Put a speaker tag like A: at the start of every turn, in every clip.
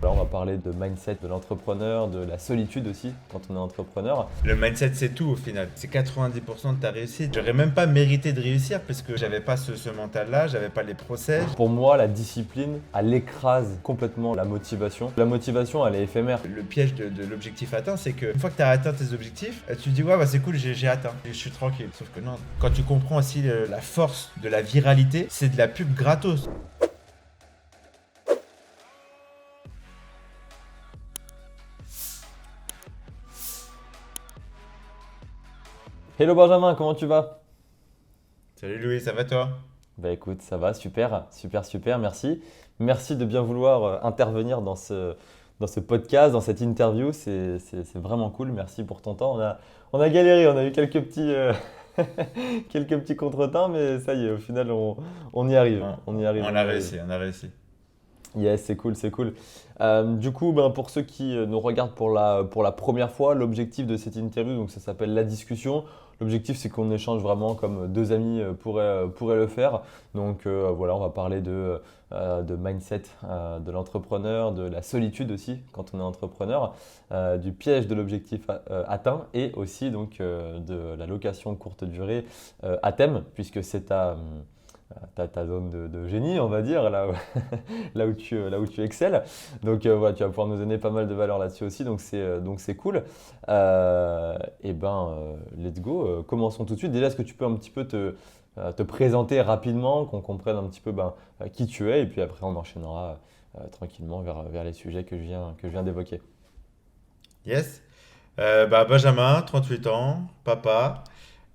A: Là, on va parler de mindset de l'entrepreneur, de la solitude aussi quand on est entrepreneur.
B: Le mindset, c'est tout au final. C'est 90% de ta réussite. J'aurais même pas mérité de réussir parce que j'avais pas ce mental-là, j'avais pas les process.
A: Pour moi, la discipline, elle écrase complètement la motivation. La motivation, elle est éphémère.
B: Le piège de l'objectif atteint, c'est que une fois que tu as atteint tes objectifs, tu te dis ouais, bah c'est cool, j'ai atteint et je suis tranquille. Sauf que non, quand tu comprends aussi la force de la viralité, c'est de la pub gratos.
A: Hello Benjamin, comment tu vas?
B: Salut Louis, ça va toi?
A: Bah écoute, ça va, super, super, super, merci. Merci de bien vouloir intervenir dans ce podcast, dans cette interview, c'est vraiment cool, merci pour ton temps. On a galéré, on a eu quelques petits, quelques petits contretemps, mais ça y est, au final, on y arrive,
B: On,
A: on y arrive,
B: on
A: on y
B: a
A: arrive.
B: réussi, on a réussi.
A: Yes, c'est cool, c'est cool. Du coup, ben, pour ceux qui nous regardent pour la première fois, l'objectif de cette interview, donc ça s'appelle la discussion. L'objectif, c'est qu'on échange vraiment comme deux amis pourraient le faire. Donc voilà, on va parler de mindset de l'entrepreneur, de la solitude aussi quand on est entrepreneur, du piège de l'objectif atteint et aussi donc de la location courte durée à thème, puisque c'est ta zone de génie, on va dire, là, là où tu excelles. Donc voilà, tu vas pouvoir nous donner pas mal de valeur là-dessus aussi, donc c'est cool. Let's go. Commençons tout de suite. Déjà, est-ce que tu peux un petit peu te présenter rapidement, qu'on comprenne un petit peu qui tu es, et puis après on enchaînera tranquillement vers les sujets que je viens d'évoquer.
B: Yes. Bah Benjamin, 38 ans, papa,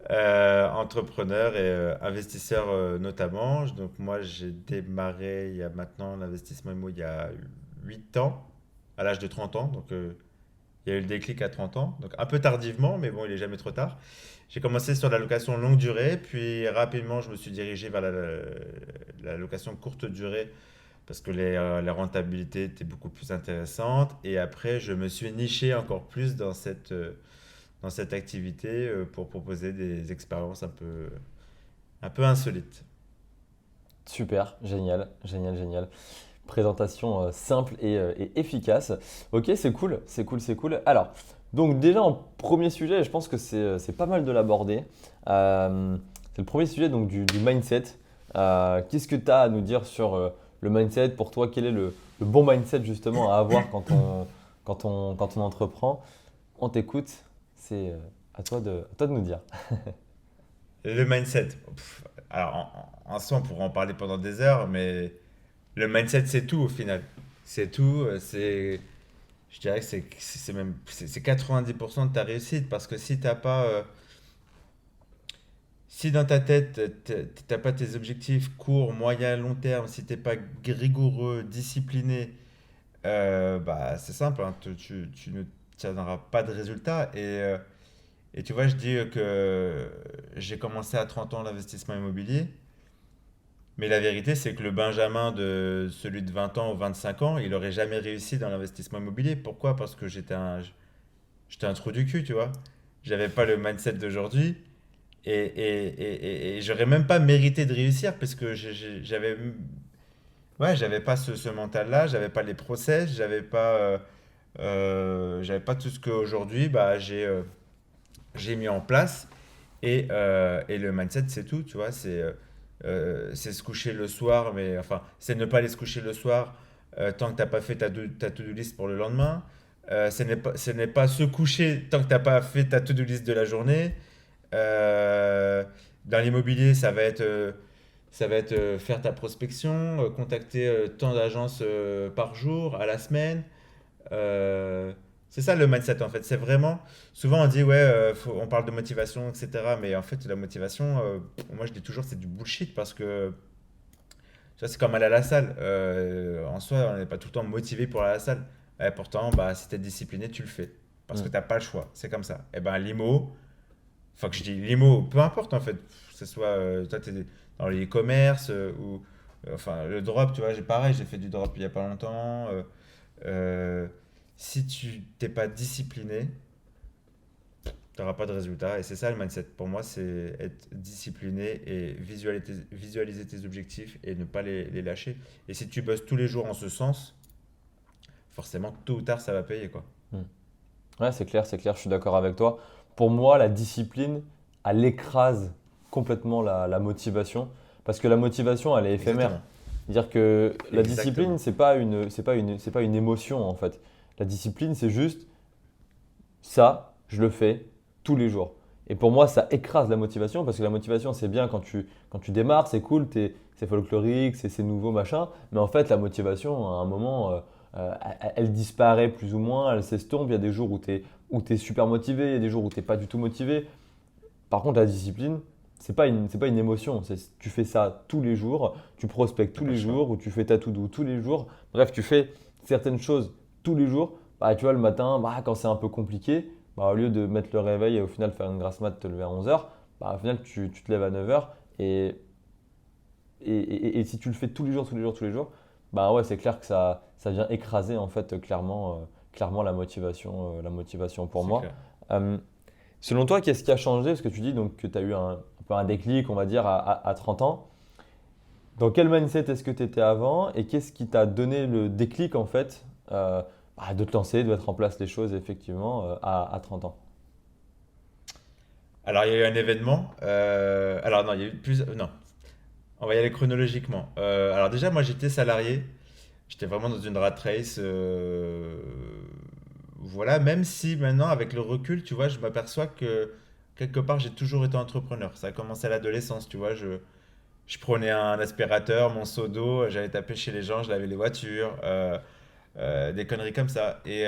B: entrepreneur et investisseur notamment. Donc moi j'ai démarré il y a maintenant l'investissement immo il y a 8 ans, à l'âge de 30 ans. Donc il y a eu le déclic à 30 ans, donc un peu tardivement, mais bon, il est jamais trop tard. J'ai commencé sur la location longue durée, puis rapidement je me suis dirigé vers la location courte durée parce que les rentabilités étaient beaucoup plus intéressantes. Et après, je me suis niché encore plus dans cette activité pour proposer des expériences un peu insolites.
A: Super, génial, génial, génial. Présentation simple et efficace. Ok, c'est cool, c'est cool, c'est cool. Alors, donc déjà en premier sujet, je pense que c'est pas mal de l'aborder. C'est le premier sujet donc du mindset. Qu'est-ce que tu as à nous dire sur le mindset? Pour toi, quel est le bon mindset justement à avoir quand on entreprend? On t'écoute, c'est à toi de nous dire.
B: Le mindset. Alors, en soi, on pourrait en parler pendant des heures, mais le mindset, c'est tout au final. C'est tout. Je dirais que c'est 90% de ta réussite parce que si t'as pas, si dans ta tête, t'as pas tes objectifs court, moyen, long terme, si t'es pas rigoureux, discipliné, bah c'est simple, hein, tu ne n'auras pas de résultat. Et tu vois, je dis que j'ai commencé à 30 ans l'investissement immobilier, mais la vérité, c'est que le Benjamin de celui de 20 ans ou 25 ans, il aurait jamais réussi dans l'investissement immobilier. Pourquoi? Parce que j'étais un trou du cul, tu vois. J'avais pas le mindset d'aujourd'hui. Et j'aurais même pas mérité de réussir parce que j'avais pas ce mental-là, j'avais pas les process, j'avais pas tout ce qu'aujourd'hui bah, j'ai mis en place. Et le mindset, c'est tout, tu vois. C'est se coucher le soir, mais enfin, c'est ne pas aller se coucher le soir tant que t'as pas fait ta to-do list pour le lendemain. Ce n'est pas se coucher tant que t'as pas fait ta to-do list de la journée. Euh, Dans l'immobilier, ça va être faire ta prospection, contacter tant d'agences par jour, à la semaine. Euh, c'est ça le mindset en fait. C'est vraiment. Souvent on dit ouais, on parle de motivation, etc. Mais en fait, la motivation, moi je dis toujours c'est du bullshit parce que tu vois, c'est comme aller à la salle. En soi, on n'est pas tout le temps motivé pour aller à la salle. Et pourtant, bah, si tu es discipliné, tu le fais. Parce que
A: Mm,
B: t'as pas le choix. C'est comme ça. Et ben l'IMO, enfin que je dis l'IMO, peu importe en fait, que ce soit toi t'es dans le e-commerce ou enfin le drop, tu vois, pareil, j'ai fait du drop il y a pas longtemps. Euh, Si tu t'es pas discipliné, tu n'auras pas de résultat. Et c'est ça le mindset. Pour moi, c'est être discipliné et visualiser tes objectifs et ne pas les lâcher. Et si tu bosses tous les jours en ce sens, forcément, tôt ou tard, ça va payer, quoi.
A: Hmm. Ouais, c'est clair, je suis d'accord avec toi. Pour moi, la discipline, elle écrase complètement la motivation. Parce que la motivation, elle est éphémère.
B: Exactement.
A: C'est-à-dire que la discipline,
B: Exactement.
A: c'est pas une émotion en fait. La discipline, c'est juste ça, je le fais tous les jours. Et pour moi, ça écrase la motivation parce que la motivation, c'est bien quand tu démarres, c'est cool, c'est folklorique, c'est nouveau, machin. Mais en fait, la motivation, à un moment, elle disparaît plus ou moins, elle s'estompe. Il y a des jours où tu es super motivé, il y a des jours où tu n'es pas du tout motivé. Par contre, la discipline, c'est pas une émotion. Tu fais ça tous les jours, tu prospectes
B: T'as
A: tous
B: pas le
A: les
B: choix.
A: jours, ou tu fais ta to-do tous les jours. Bref, tu fais certaines choses tous les jours. Bah, tu vois, le matin, bah, quand c'est un peu compliqué, bah, au lieu de mettre le réveil et au final faire une grasse mat, te lever à 11 heures, bah, au final, tu te lèves à 9 heures. Et si tu le fais tous les jours, tous les jours, tous les jours, bah ouais, c'est clair que ça vient écraser en fait clairement la motivation pour
B: C'est
A: moi.
B: clair.
A: Euh, Selon toi, qu'est-ce qui a changé? Parce que tu dis donc que tu as eu un peu un déclic, on va dire, à 30 ans. Dans quel mindset est-ce que tu étais avant et qu'est-ce qui t'a donné le déclic en fait de te lancer, de mettre en place les choses effectivement à 30 ans?
B: Alors, il y a eu un événement. Alors, non, il y a eu plus. Non, on va y aller chronologiquement. Alors, déjà, moi, j'étais salarié. J'étais vraiment dans une rat race. Voilà, même si maintenant, avec le recul, tu vois, je m'aperçois que quelque part, j'ai toujours été entrepreneur. Ça a commencé à l'adolescence, tu vois. Je prenais un aspirateur, mon seau d'eau, j'allais taper chez les gens, je lavais les voitures, des conneries comme ça. Et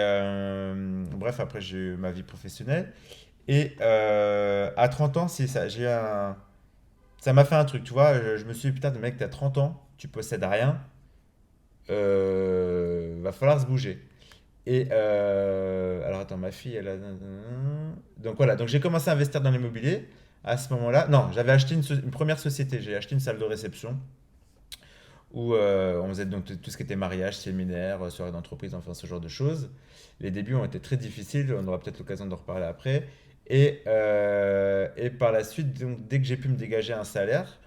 B: bref, après, j'ai eu ma vie professionnelle. Et à 30 ans, c'est ça. Ça m'a fait un truc, tu vois. Je me suis dit, putain, mec, t'as 30 ans, tu possèdes rien, va falloir se bouger. Et alors attends, ma fille, elle a. Donc voilà, donc j'ai commencé à investir dans l'immobilier. À ce moment-là, non, j'avais acheté une première société. J'ai acheté une salle de réception où on faisait donc tout ce qui était mariage, séminaire, soirée d'entreprise, enfin ce genre de choses. Les débuts ont été très difficiles, on aura peut-être l'occasion d'en reparler après. Et par la suite, donc, dès que j'ai pu me dégager un salaire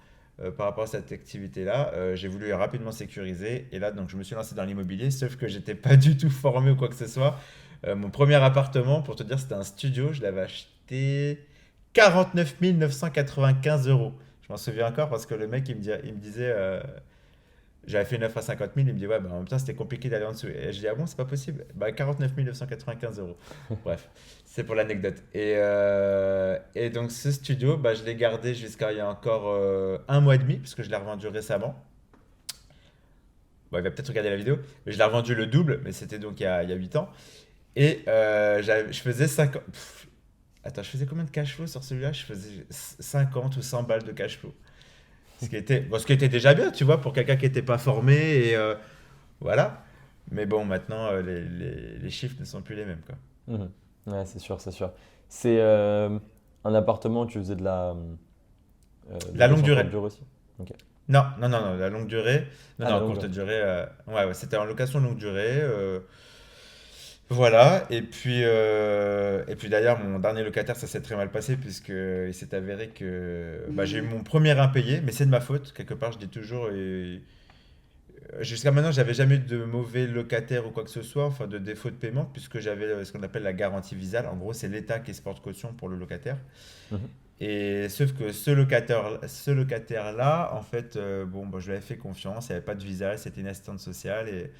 B: par rapport à cette activité-là, j'ai voulu rapidement sécuriser. Et là, donc, je me suis lancé dans l'immobilier, sauf que j'étais pas du tout formé ou quoi que ce soit. Mon premier appartement, pour te dire, c'était un studio. Je l'avais acheté 49 995 euros. Je m'en souviens encore parce que le mec, il me disait j'avais fait une offre à 50 000, il me dit ouais, bah, en même temps c'était compliqué d'aller en dessous. Et je dis ah bon, c'est pas possible. Bah 49 995 euros. Bref, c'est pour l'anecdote. Et donc ce studio, bah, je l'ai gardé jusqu'à il y a encore un mois et demi, parce que je l'ai revendu récemment. Bon, il va peut-être regarder la vidéo, mais je l'ai revendu le double, mais c'était donc il y a 8 ans. Et je faisais 50. Attends, je faisais combien de cash flow sur celui-là? Je faisais 50 ou 100 balles de cash flow. Ce qui était déjà bien, tu vois, pour quelqu'un qui n'était pas formé. Et voilà. Mais bon, maintenant, les chiffres ne sont plus les mêmes, quoi.
A: Mhm. Ouais, c'est sûr, c'est sûr. C'est un appartement, tu faisais de la
B: La longue
A: location
B: durée.
A: courte durée aussi? Ok.
B: Non, non, non, non, la longue durée. Non,
A: Ah, la
B: non,
A: longue
B: courte
A: durée.
B: durée. Ouais, ouais, c'était en location longue durée. Voilà. Et puis d'ailleurs, mon dernier locataire, ça s'est très mal passé, puisque il s'est avéré que bah, j'ai eu mon premier impayé, mais c'est de ma faute. Quelque part, je dis toujours. Jusqu'à maintenant, j'avais jamais eu de mauvais locataire ou quoi que ce soit, enfin de défaut de paiement, puisque j'avais ce qu'on appelle la garantie visale. En gros, c'est l'État qui se porte caution pour le locataire.
A: Mhm.
B: Et sauf que ce locataire-là, en fait, bon, bah, je lui avais fait confiance, il n'y avait pas de visa, c'était une assistante sociale. Et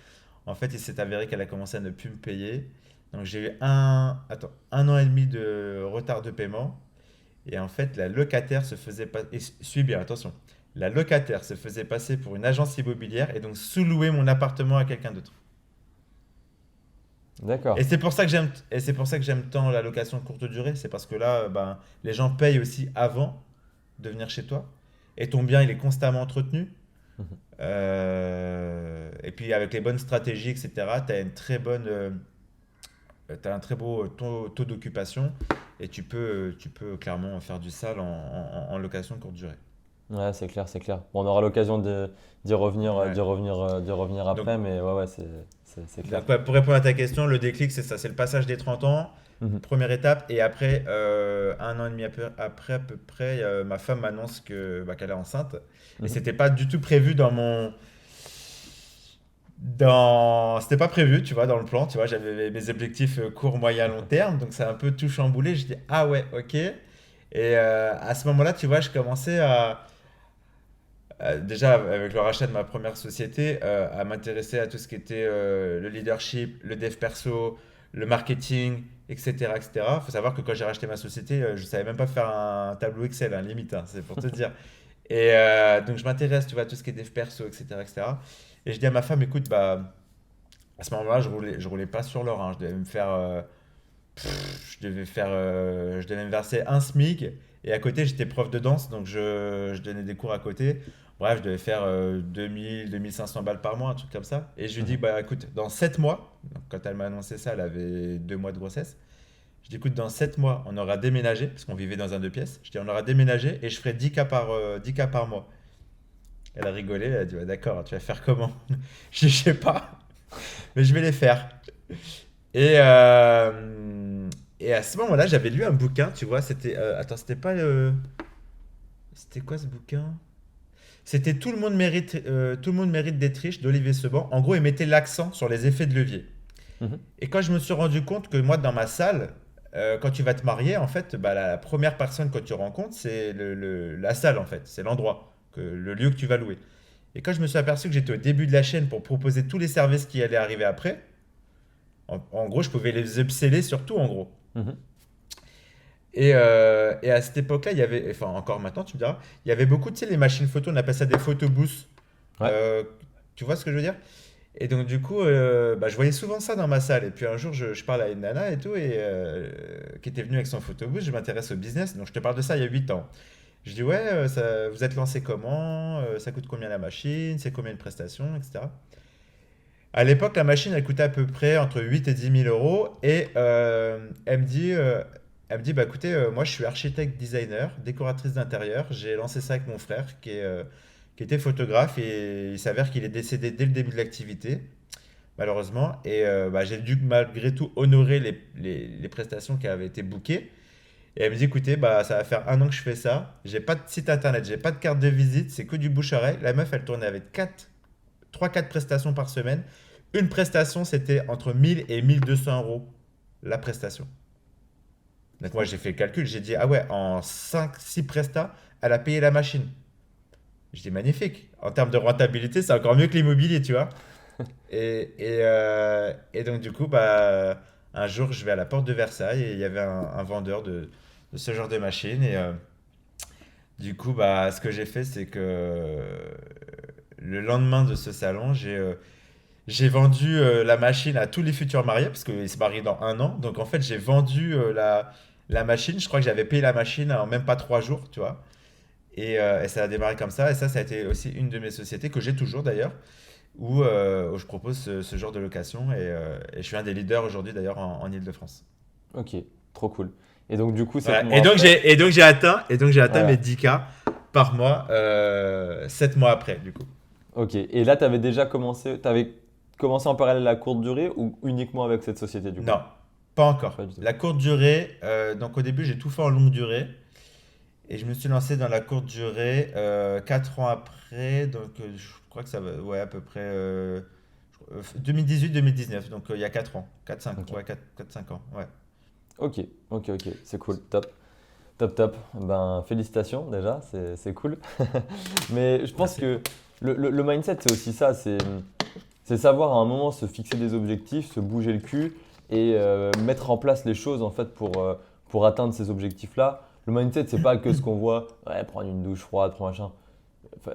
B: en fait, il s'est avéré qu'elle a commencé à ne plus me payer. Donc j'ai eu un an et demi de retard de paiement. Et en fait, la locataire se faisait pas. Et suis bien, attention. La locataire se faisait passer pour une agence immobilière et donc sous-louer mon appartement à quelqu'un d'autre. Et
A: D'accord.
B: c'est pour ça que j'aime tant la location courte durée, c'est parce que là, ben, les gens payent aussi avant de venir chez toi et ton bien il est constamment entretenu.
A: Mhm.
B: Et puis avec les bonnes stratégies, etc., t'as un très beau taux d'occupation et tu peux clairement faire du sale en location courte durée.
A: Ouais, c'est clair, c'est clair. Bon, on aura l'occasion
B: Ouais.
A: d'y revenir
B: Donc,
A: après, mais ouais, ouais, c'est clair.
B: donc, ouais, pour répondre à ta question, le déclic, c'est ça, c'est le passage des 30 ans,
A: Mhm.
B: première étape, et après, un an et demi après à peu près, ma femme m'annonce qu'elle est enceinte, et
A: Mhm.
B: c'était pas du tout prévu C'était pas prévu, tu vois, dans le plan, tu vois, j'avais mes objectifs court, moyen, long terme, donc ça a un peu tout chamboulé. Je dis, ah ouais, ok. Et à ce moment-là, tu vois, je commençais déjà avec le rachat de ma première société, à m'intéresser à tout ce qui était le leadership, le dev perso, le marketing, etc., etc. Il faut savoir que quand j'ai racheté ma société, je savais même pas faire un tableau Excel, hein, limite, hein, c'est pour te dire. Et donc je m'intéresse, tu vois, à tout ce qui est dev perso, etc., etc. Et cetera. Et je dis à ma femme, écoute, bah, à ce moment-là, je roulais pas sur l'or, hein. Je devais me verser un SMIC. Et à côté, j'étais prof de danse, donc je donnais des cours à côté. Bref, je devais faire 2000, 2500 balles par mois, un truc comme ça. Et je lui dis,
A: Mhm.
B: bah écoute, dans 7 mois, donc, quand elle m'a annoncé ça, elle avait 2 mois de grossesse. Je dis, écoute, dans 7 mois, on aura déménagé, parce qu'on vivait dans un deux pièces. Je dis, on aura déménagé et je ferai 10K par mois. Elle a rigolé, elle a dit, ouais, d'accord, tu vas faire comment? Je dis, je sais pas, mais je vais les faire. Et, et à ce moment-là, j'avais lu un bouquin, tu vois, attends, c'était pas le... C'était quoi ce bouquin? C'était Tout le monde mérite d'être riche d'Olivier Seban. En gros, il mettait l'accent sur les effets de levier.
A: Mhm.
B: Et quand je me suis rendu compte que moi, dans ma salle, quand tu vas te marier, en fait, bah, la première personne que tu rencontres, c'est la salle, en fait. C'est l'endroit, le lieu que tu vas louer. Et quand je me suis aperçu que j'étais au début de la chaîne pour proposer tous les services qui allaient arriver après, en gros, je pouvais les upseller sur tout, en gros.
A: Mhm.
B: Et à cette époque-là, il y avait, enfin encore maintenant, tu me diras, il y avait beaucoup, tu sais, les machines photo, on appelle ça des photobooths.
A: Ouais.
B: Euh, Tu vois ce que je veux dire? Et donc du coup, bah, je voyais souvent ça dans ma salle. Et puis un jour, je parle à une nana et tout, qui était venue avec son photobooth. Je m'intéresse au business, donc je te parle de ça il y a 8 ans. Je dis, ouais, vous êtes lancé comment? Ça coûte combien la machine? C'est combien de prestations, etc. À l'époque, la machine, elle coûtait à peu près entre 8 et 10 000 euros. Et elle me dit, bah écoutez, moi je suis architecte designer, décoratrice d'intérieur. J'ai lancé ça avec mon frère qui était photographe et il s'avère qu'il est décédé dès le début de l'activité, malheureusement. Et bah, j'ai dû malgré tout honorer les prestations qui avaient été bookées. Et elle me dit, écoutez, bah, ça va faire 1 an que je fais ça. J'ai pas de site internet, j'ai pas de carte de visite, c'est que du bouche-à-oreille. La meuf, elle tournait avec 3-4 prestations par semaine. Une prestation, c'était entre 1000 et 1200 euros la prestation. Donc moi, j'ai fait le calcul, j'ai dit, ah ouais, en 5-6 prestats, elle a payé la machine. Je dis, magnifique. En termes de rentabilité, c'est encore mieux que l'immobilier, tu vois. Et donc, du coup, bah, un jour, je vais à la porte de Versailles et il y avait un vendeur de ce genre de machine. Et du coup, bah, ce que j'ai fait, c'est que le lendemain de ce salon, j'ai vendu la machine à tous les futurs mariés, parce qu'ils se marient dans 1 an. Donc en fait, j'ai vendu la machine. Je crois que j'avais payé la machine en même pas 3 jours, tu vois. Et ça a démarré comme ça. Et ça a été aussi une de mes sociétés, que j'ai toujours d'ailleurs, où je propose ce genre de location. Et je suis un des leaders aujourd'hui d'ailleurs en Île-de-France.
A: Ok, trop cool. Et donc, du coup, 7
B: Voilà.
A: mois après,
B: Et donc j'ai atteint mes
A: voilà.
B: 10K par mois 7 mois après, du coup.
A: Ok. Et là, t'avais commencé en parallèle la courte durée ou uniquement avec cette société, du coup?
B: Non, pas encore.
A: Pas du tout.
B: La courte durée, donc au début, j'ai tout fait en longue durée. Et je me suis lancé dans la courte durée 4 ans après, donc je crois que ça va, ouais, à peu près 2018-2019, donc il y a 4 ans, 4-5,
A: Ok.
B: ouais, 4-5 ans, ouais.
A: Ok, ok, ok. C'est cool. Top. Top, top. Ben, félicitations déjà, c'est cool. Mais je pense
B: Merci.
A: que le mindset, c'est aussi ça. C'est savoir à un moment se fixer des objectifs, se bouger le cul et mettre en place les choses en fait pour atteindre ces objectifs-là. Le mindset, c'est pas que ce qu'on voit, ouais, prendre une douche froide, prendre machin. Enfin,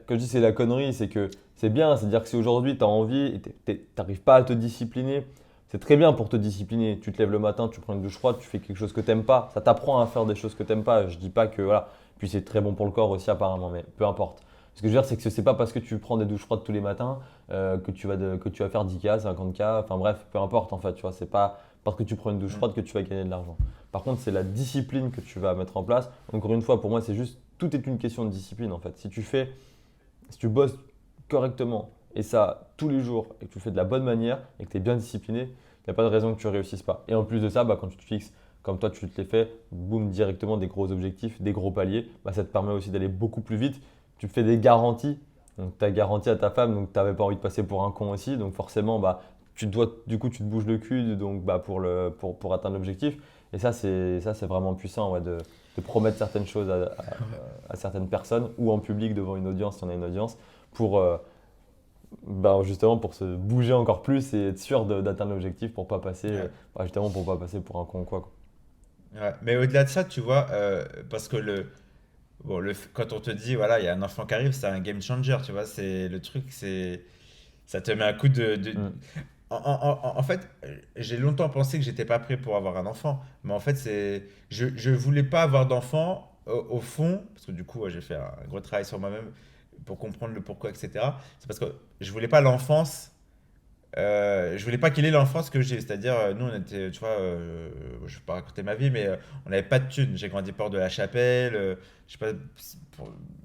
A: quand je dis c'est de la connerie, c'est que c'est bien. C'est-à-dire que si aujourd'hui tu as envie et t'arrives pas à te discipliner, c'est très bien pour te discipliner. Tu te lèves le matin, tu prends une douche froide, tu fais quelque chose que t'aimes pas. Ça t'apprend à faire des choses que t'aimes pas. Je dis pas que voilà. Puis c'est très bon pour le corps aussi apparemment, mais peu importe. Ce que je veux dire, c'est que c'est pas parce que tu prends des douches froides tous les matins que tu vas faire 10K, 50K, enfin bref, peu importe en fait, tu vois, c'est pas parce que tu prends une douche
B: Mm.
A: froide que tu vas gagner de l'argent. Par contre, c'est la discipline que tu vas mettre en place. Encore une fois, pour moi, c'est juste, tout est une question de discipline en fait. Si tu bosses correctement et ça tous les jours et que tu le fais de la bonne manière et que tu es bien discipliné, il n'y a pas de raison que tu ne réussisses pas. Et en plus de ça, bah, quand tu te fixes, comme toi tu te l'es fait, boum, directement des gros objectifs, des gros paliers, bah, ça te permet aussi d'aller beaucoup plus vite. Tu fais des garanties Donc tu as garanti à ta femme, donc tu n'avais pas envie de passer pour un con aussi, donc forcément, bah, du coup, tu te bouges le cul donc, bah, pour atteindre l'objectif. Et ça, c'est vraiment puissant ouais, de promettre certaines choses à certaines personnes ou en public devant une audience, si on a une audience, pour, bah, justement pour se bouger encore plus et être sûr d'atteindre l'objectif pour pas passer,
B: Ouais.
A: bah, justement pour pas passer pour un con quoi.
B: Ouais. Mais au-delà de ça, tu vois, parce que bon, quand on te dit, voilà, il y a un enfant qui arrive, c'est un game changer, tu vois, c'est le truc, ça te met un coup
A: Mm.
B: En fait, j'ai longtemps pensé que j'étais pas prêt pour avoir un enfant, mais en fait, je voulais pas avoir d'enfant au fond, parce que du coup, ouais, j'ai fait un gros travail sur moi-même pour comprendre le pourquoi, etc. C'est parce que je voulais pas l'enfance, je voulais pas qu'il ait l'enfance que j'ai, c'est-à-dire, nous, on était, tu vois, je vais pas raconter ma vie, mais on n'avait pas de thunes. J'ai grandi port de la Chapelle, je sais pas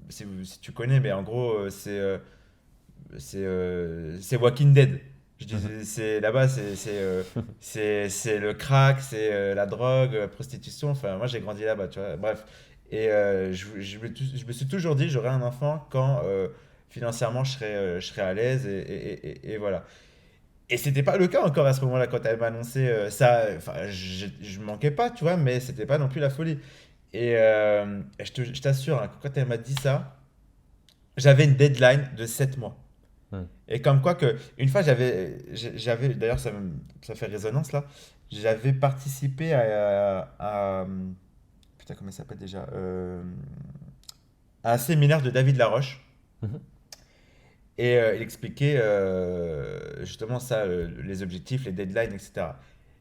B: si tu connais, mais en gros, c'est Walking Dead. Je
A: Mhm.
B: disais, c'est là-bas, c'est le crack, c'est la drogue, la prostitution. Enfin, moi, j'ai grandi là-bas, tu vois. Bref. Et je me suis toujours dit, j'aurai un enfant quand financièrement je serai à l'aise et voilà. Et c'était pas le cas encore à ce moment-là quand elle m'a annoncé ça. Enfin, je manquais pas, tu vois, mais c'était pas non plus la folie. Et je t'assure, hein, que quand elle m'a dit ça, j'avais une deadline de 7 mois.
A: Mm.
B: Et comme quoi que, une fois, d'ailleurs, ça fait résonance là, j'avais participé putain, comment ça s'appelle déjà? À un séminaire de David Laroche.
A: Mhm.
B: Et il expliquait justement ça, les objectifs, les deadlines, etc.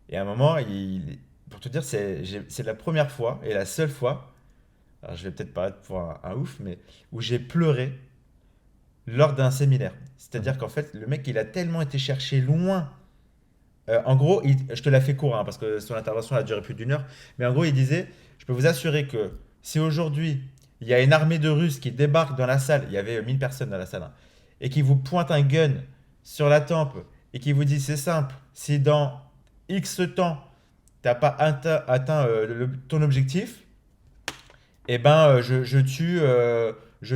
B: Et à un moment, pour te dire, c'est la première fois et la seule fois, alors je vais peut-être paraître pour un ouf, mais où j'ai pleuré lors d'un séminaire.
A: Mhm.
B: C'est-à-dire qu'en fait, le mec, il a tellement été cherché loin. En gros, je te la fais court, hein, parce que son intervention a duré plus d'une heure. Mais en gros, il disait, je peux vous assurer que si aujourd'hui, il y a une armée de Russes qui débarque dans la salle, il y avait 1000 personnes dans la salle, hein, et qui vous pointe un gun sur la tempe, et qui vous dit, c'est simple, si dans X temps, t'as pas atteint ton objectif, eh ben, je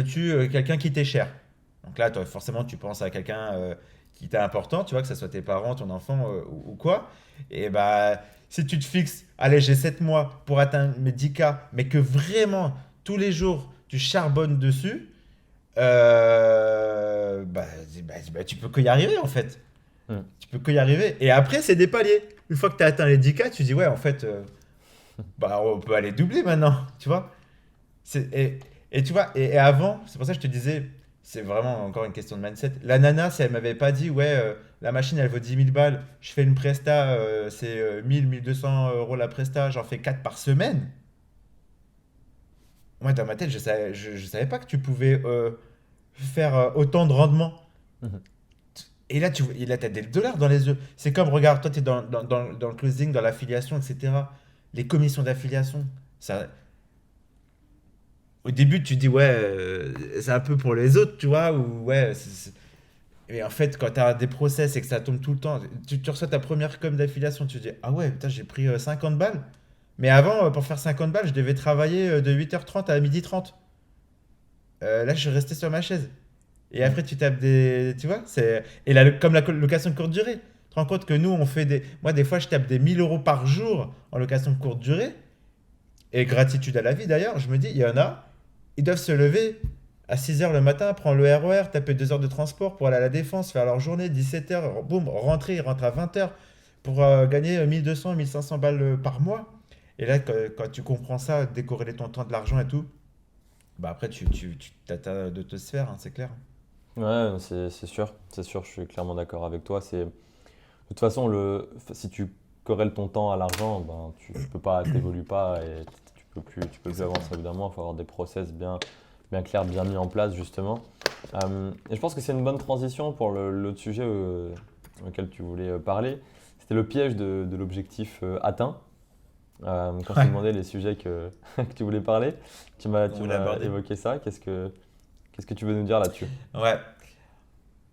B: tue quelqu'un qui t'est cher. Donc là, toi, forcément, tu penses à quelqu'un qui t'est important, tu vois, que ce soit tes parents, ton enfant ou quoi. Et bah, si tu te fixes, allez, j'ai 7 mois pour atteindre mes 10K, mais que vraiment, tous les jours, tu charbonnes dessus, tu peux que y arriver, en fait.
A: Mm.
B: Tu peux que y arriver. Et après, c'est des paliers. Une fois que tu as atteint les 10K, tu dis, ouais, en fait, bah, on peut aller doubler maintenant, tu vois. Et tu vois, et avant, c'est pour ça que je te disais, c'est vraiment encore une question de mindset. La nana, si elle m'avait pas dit, ouais, la machine elle vaut 10 000 balles, je fais une presta, c'est 1 200 € la presta, j'en fais 4 par semaine. Moi, dans ma tête, je savais pas que tu pouvais faire autant de rendement.
A: Mhm.
B: Et là, t'as des dollars dans les yeux. C'est comme, regarde, toi, tu es dans le closing, dans l'affiliation, etc. Les commissions d'affiliation, ça, au début, tu dis, ouais, c'est un peu pour les autres, tu vois, ou ouais. Et en fait, quand tu as des process et que ça tombe tout le temps, tu reçois ta première com d'affiliation, tu te dis, ah ouais, putain, j'ai pris 50 balles. Mais avant, pour faire 50 balles, je devais travailler de 8h30 à 12h30. Là, je suis resté sur ma chaise. Et
A: Mm.
B: après, tu tapes Tu vois, comme la location de courte durée. Tu te rends compte que nous, on fait des. Moi, des fois, je tape des 1 000 € par jour en location de courte durée. Et gratitude à la vie d'ailleurs, je me dis, il y en a, ils doivent se lever à 6 heures le matin, prendre le RER, taper 2 heures de transport pour aller à la Défense, faire leur journée, 17 heures, boum, rentrer, ils rentrent à 20 heures pour gagner 1200, 1500 balles par mois. Et là, quand tu comprends ça, décorréler ton temps de l'argent et tout, bah après, tu t'atteins de te sphère, hein, c'est clair.
A: Ouais, c'est sûr, je suis clairement d'accord avec toi. De toute façon, si tu corrèles ton temps à l'argent, ben, tu peux pas, t'évolues pas et tu peux plus avancer
B: Exactement.
A: évidemment. Il faut avoir des process bien clairs, bien mis en place justement. Et je pense que c'est une bonne transition pour l'autre sujet auquel tu voulais parler. C'était le piège de l'objectif atteint. Quand je t'ai
B: Ouais,
A: demandé les sujets que tu voulais parler,
B: on
A: tu
B: voulait
A: m'as
B: aborder.
A: évoqué ça. Qu'est-ce que tu veux nous dire là-dessus?
B: Ouais.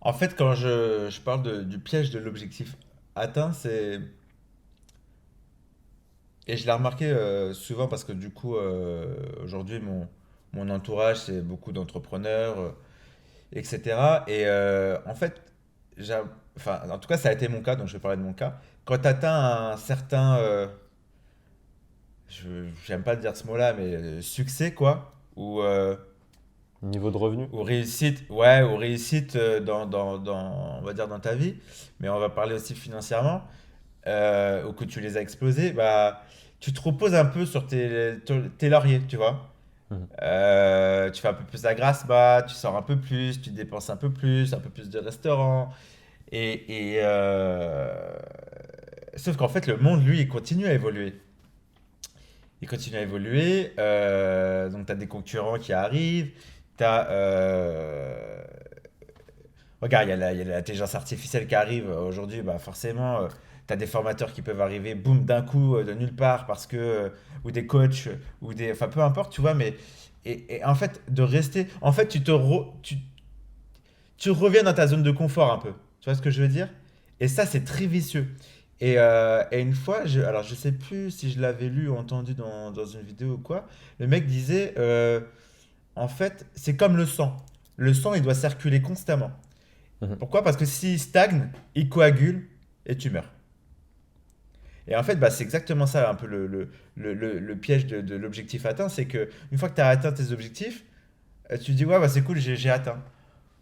B: En fait, quand je parle du piège de l'objectif atteint, c'est. Et je l'ai remarqué souvent parce que du coup, aujourd'hui, mon entourage, c'est beaucoup d'entrepreneurs. etc. Et en fait, enfin, en tout cas, ça a été mon cas, donc je vais parler de mon cas. Quand tu atteins un certain, j'aime pas dire ce mot-là, mais succès, quoi,
A: Niveau de revenu.
B: ou réussite, ouais, ou réussite on va dire dans ta vie, mais on va parler aussi financièrement, ou que tu les as explosés, bah, tu te reposes un peu sur tes lauriers, tu vois.
A: Mhm.
B: Tu fais un peu plus la grasse mat, tu sors un peu plus, tu dépenses un peu plus de restaurants. Sauf qu'en fait, le monde, lui, il continue à évoluer. Il continue à évoluer. Donc, tu as des concurrents qui arrivent. T'as, regarde, il y a l'intelligence artificielle qui arrive aujourd'hui. Bah forcément, tu as des formateurs qui peuvent arriver, boum, d'un coup, de nulle part, parce que, ou des coachs, enfin, peu importe, tu vois, mais, et en fait, de rester, en fait, tu reviens dans ta zone de confort un peu. Tu vois ce que je veux dire? Et ça, c'est très vicieux. Et une fois, alors je sais plus si je l'avais lu ou entendu dans une vidéo ou quoi, le mec disait, en fait, c'est comme le sang. Le sang, il doit circuler constamment.
A: Mhm.
B: Pourquoi? Parce que s'il stagne, il coagule et tu meurs. Et en fait, bah, c'est exactement ça, un peu le piège de l'objectif atteint, c'est que une fois que tu as atteint tes objectifs, tu te dis, ouais, bah, c'est cool, j'ai atteint.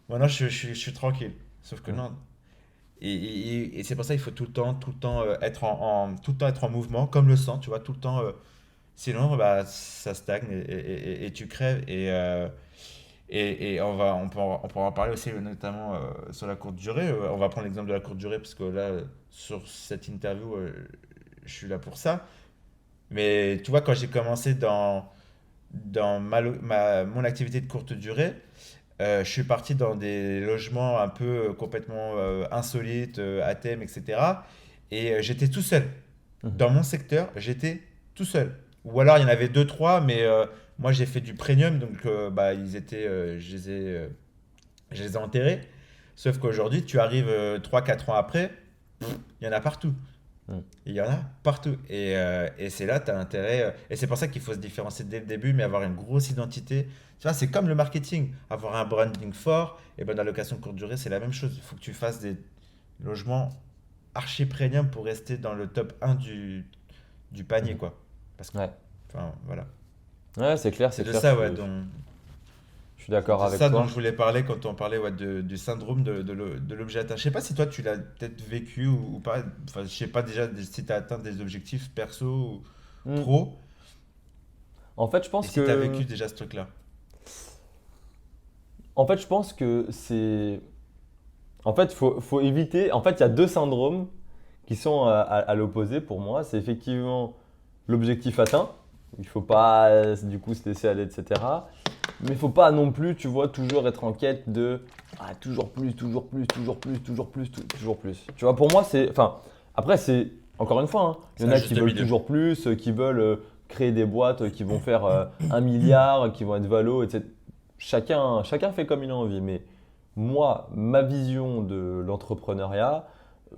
B: Maintenant, je suis tranquille. Sauf que
A: Mhm.
B: non. Et c'est pour ça qu'il faut tout le temps être tout le temps être en mouvement, comme le sang, tu vois, tout le temps. Sinon, bah, ça stagne et tu crèves. Et on pourra en parler aussi, notamment sur la courte durée. On va prendre l'exemple de la courte durée, parce que là, sur cette interview, je suis là pour ça. Mais tu vois, quand j'ai commencé dans mon activité de courte durée, je suis parti dans des logements un peu complètement insolites, à thème, etc. Et j'étais tout seul.
A: Mhm.
B: Dans mon secteur, j'étais tout seul. Ou alors il y en avait deux, trois, mais moi j'ai fait du premium, donc bah, je les ai enterrés. Sauf qu'aujourd'hui, tu arrives 3-4 ans après, il y en a partout.
A: Mhm.
B: Il y en a partout. Et c'est là, tu as intérêt. Et c'est pour ça qu'il faut se différencier dès le début, mais avoir une grosse identité. Tu vois, c'est comme le marketing. Avoir un branding fort, et ben dans la location courte durée, c'est la même chose. Il faut que tu fasses des logements archi premium pour rester dans le top 1 du panier,
A: Mhm.
B: quoi. Parce que,
A: Ouais.
B: enfin, voilà.
A: Ouais,
B: C'est
A: c'est
B: de
A: clair,
B: ça, ouais, dont,
A: je suis
B: c'est
A: d'accord
B: de
A: avec
B: ça dont je
A: toi.
B: voulais parler quand on parlait ouais, du syndrome de l'objet atteint. Je sais pas si toi, tu l'as peut-être vécu ou pas. Enfin, je sais pas déjà si tu as atteint des objectifs perso ou
A: Hmm.
B: pro.
A: En fait, je
B: Et
A: pense
B: si tu as
A: que,
B: vécu déjà ce truc-là.
A: en fait, je pense que c'est, en fait, faut éviter. En fait, il y a deux syndromes qui sont à l'opposé pour moi. C'est effectivement l'objectif atteint. Il faut pas, du coup, se laisser aller, etc. Mais il faut pas non plus, tu vois, toujours être en quête de toujours plus, toujours plus, toujours plus, toujours plus, toujours plus. Tu vois, pour moi, c'est. Enfin, après, c'est. Encore une fois, hein, il y
B: C'est
A: en
B: un
A: a qui
B: juste
A: veulent
B: milieu.
A: toujours plus, qui veulent créer des boîtes qui vont faire 1 milliard, qui vont être valo, etc. Chacun fait comme il a envie. Mais moi, ma vision de l'entrepreneuriat,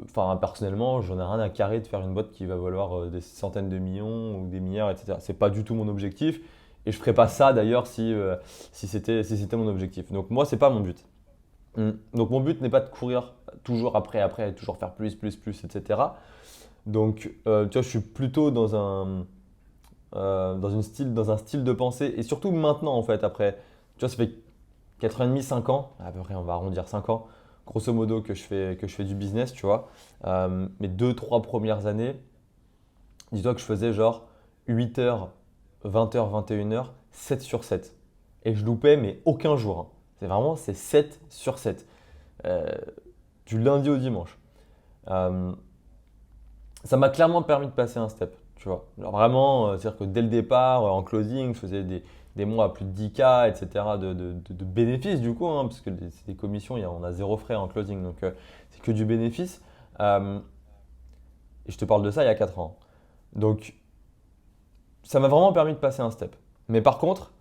A: enfin, personnellement, j'en ai rien à carrer de faire une boîte qui va valoir des centaines de millions ou des milliards, etc. C'est pas du tout mon objectif. Et je ferais pas ça d'ailleurs si c'était mon objectif. Donc moi, c'est pas mon but. Donc mon but n'est pas de courir toujours après, toujours faire plus, plus, plus, etc. Donc tu vois, je suis plutôt dans un style de pensée, et surtout maintenant en fait, après, tu vois, ça fait 4 ans et demi, 5 ans, à peu près, on va arrondir 5 ans, grosso modo, que je fais du business, tu vois. Mes 2, 3 premières années, dis-toi que je faisais genre 8 heures, 20 heures, 21 heures, 7 sur 7. Et je loupais, mais aucun jour, hein. C'est 7 sur 7. Euh, du lundi au dimanche. Euh, Ça m'a clairement permis de passer un step, tu vois. Alors vraiment, c'est-à-dire que dès le départ, en closing, je faisais des mois à plus de 10K, etc. de bénéfices du coup, hein, parce que c'est des commissions, on a zéro frais en closing, donc c'est que du bénéfice. Euh, et je te parle de ça il y a 4 ans. Donc ça m'a vraiment permis de passer un step. Mais par contre,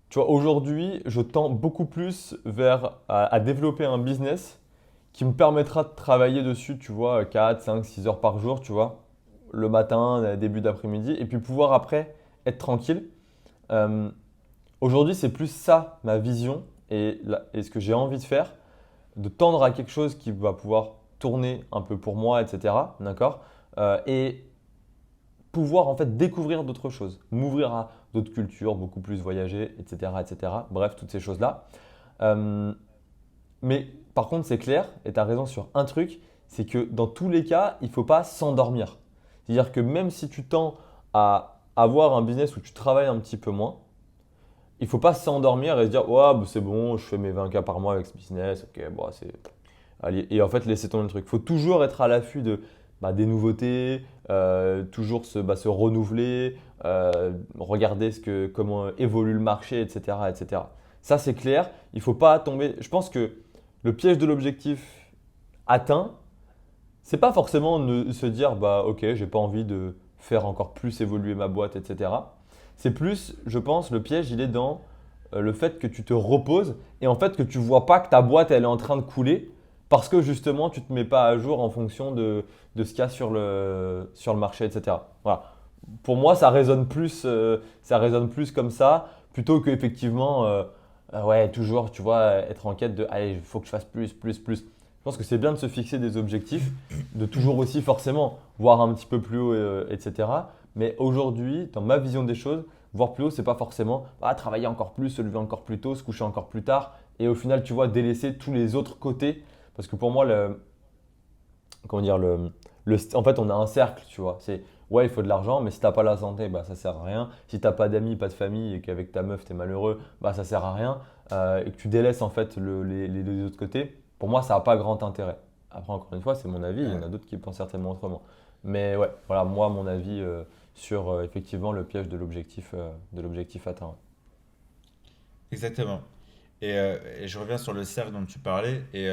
A: tu vois, aujourd'hui, je tends beaucoup plus vers à développer un business qui me permettra de travailler dessus, tu vois, 4, 5, 6 heures par jour, tu vois, le matin, début d'après-midi, et puis pouvoir après être tranquille. Euh, Aujourd'hui, c'est plus ça ma vision. et ce que j'ai envie de faire, de tendre à quelque chose qui va pouvoir tourner un peu pour moi, etc. D'accord? Et pouvoir en fait découvrir d'autres choses, m'ouvrir à d'autres cultures, beaucoup plus voyager, etc., etc. Bref, toutes ces choses-là. Euh, mais par contre, c'est clair, et tu as raison sur un truc, c'est que dans tous les cas, il ne faut pas s'endormir. C'est-à-dire que même si tu tends à avoir un business où tu travailles un petit peu moins, il ne faut pas s'endormir et se dire ouais, bah, c'est bon, je fais mes 20K par mois avec ce business, ok, bon, c'est. Allez. Et en fait, laisser tomber le truc. Il faut toujours être à l'affût des nouveautés, toujours se renouveler, regarder comment évolue le marché, etc., etc. Ça, c'est clair. Il ne faut pas tomber. Je pense que le piège de l'objectif atteint, c'est pas forcément se dire bah ok, j'ai pas envie de faire encore plus évoluer ma boîte, etc. C'est plus, je pense, le piège, il est dans le fait que tu te reposes et en fait que tu vois pas que ta boîte elle est en train de couler parce que justement tu te mets pas à jour en fonction de ce qu'il y a sur le marché, etc. Voilà. Pour moi, ça résonne plus comme ça plutôt qu'effectivement, ouais, toujours, tu vois, être en quête de allez, il faut que je fasse plus, plus, plus. Je pense que c'est bien de se fixer des objectifs, de toujours aussi forcément voir un petit peu plus haut, etc. Mais aujourd'hui, dans ma vision des choses, voir plus haut, c'est pas forcément travailler encore plus, se lever encore plus tôt, se coucher encore plus tard, et au final, tu vois, délaisser tous les autres côtés. Parce que pour moi, comment dire, en fait, on a un cercle, tu vois. C'est ouais, il faut de l'argent, mais si t'as pas la santé, bah ça sert à rien. Si t'as pas d'amis, pas de famille, et qu'avec ta meuf t'es malheureux, bah ça sert à rien. Et que tu délaisses en fait les deux autres côtés. Pour moi, ça n'a pas grand intérêt. Après, encore une fois, c'est mon avis. Il y en
B: Ouais,
A: a d'autres qui pensent certainement autrement. Mais ouais, voilà, moi, mon avis sur effectivement le piège de l'objectif atteint.
B: exactement. Et je reviens sur le cercle dont tu parlais. Et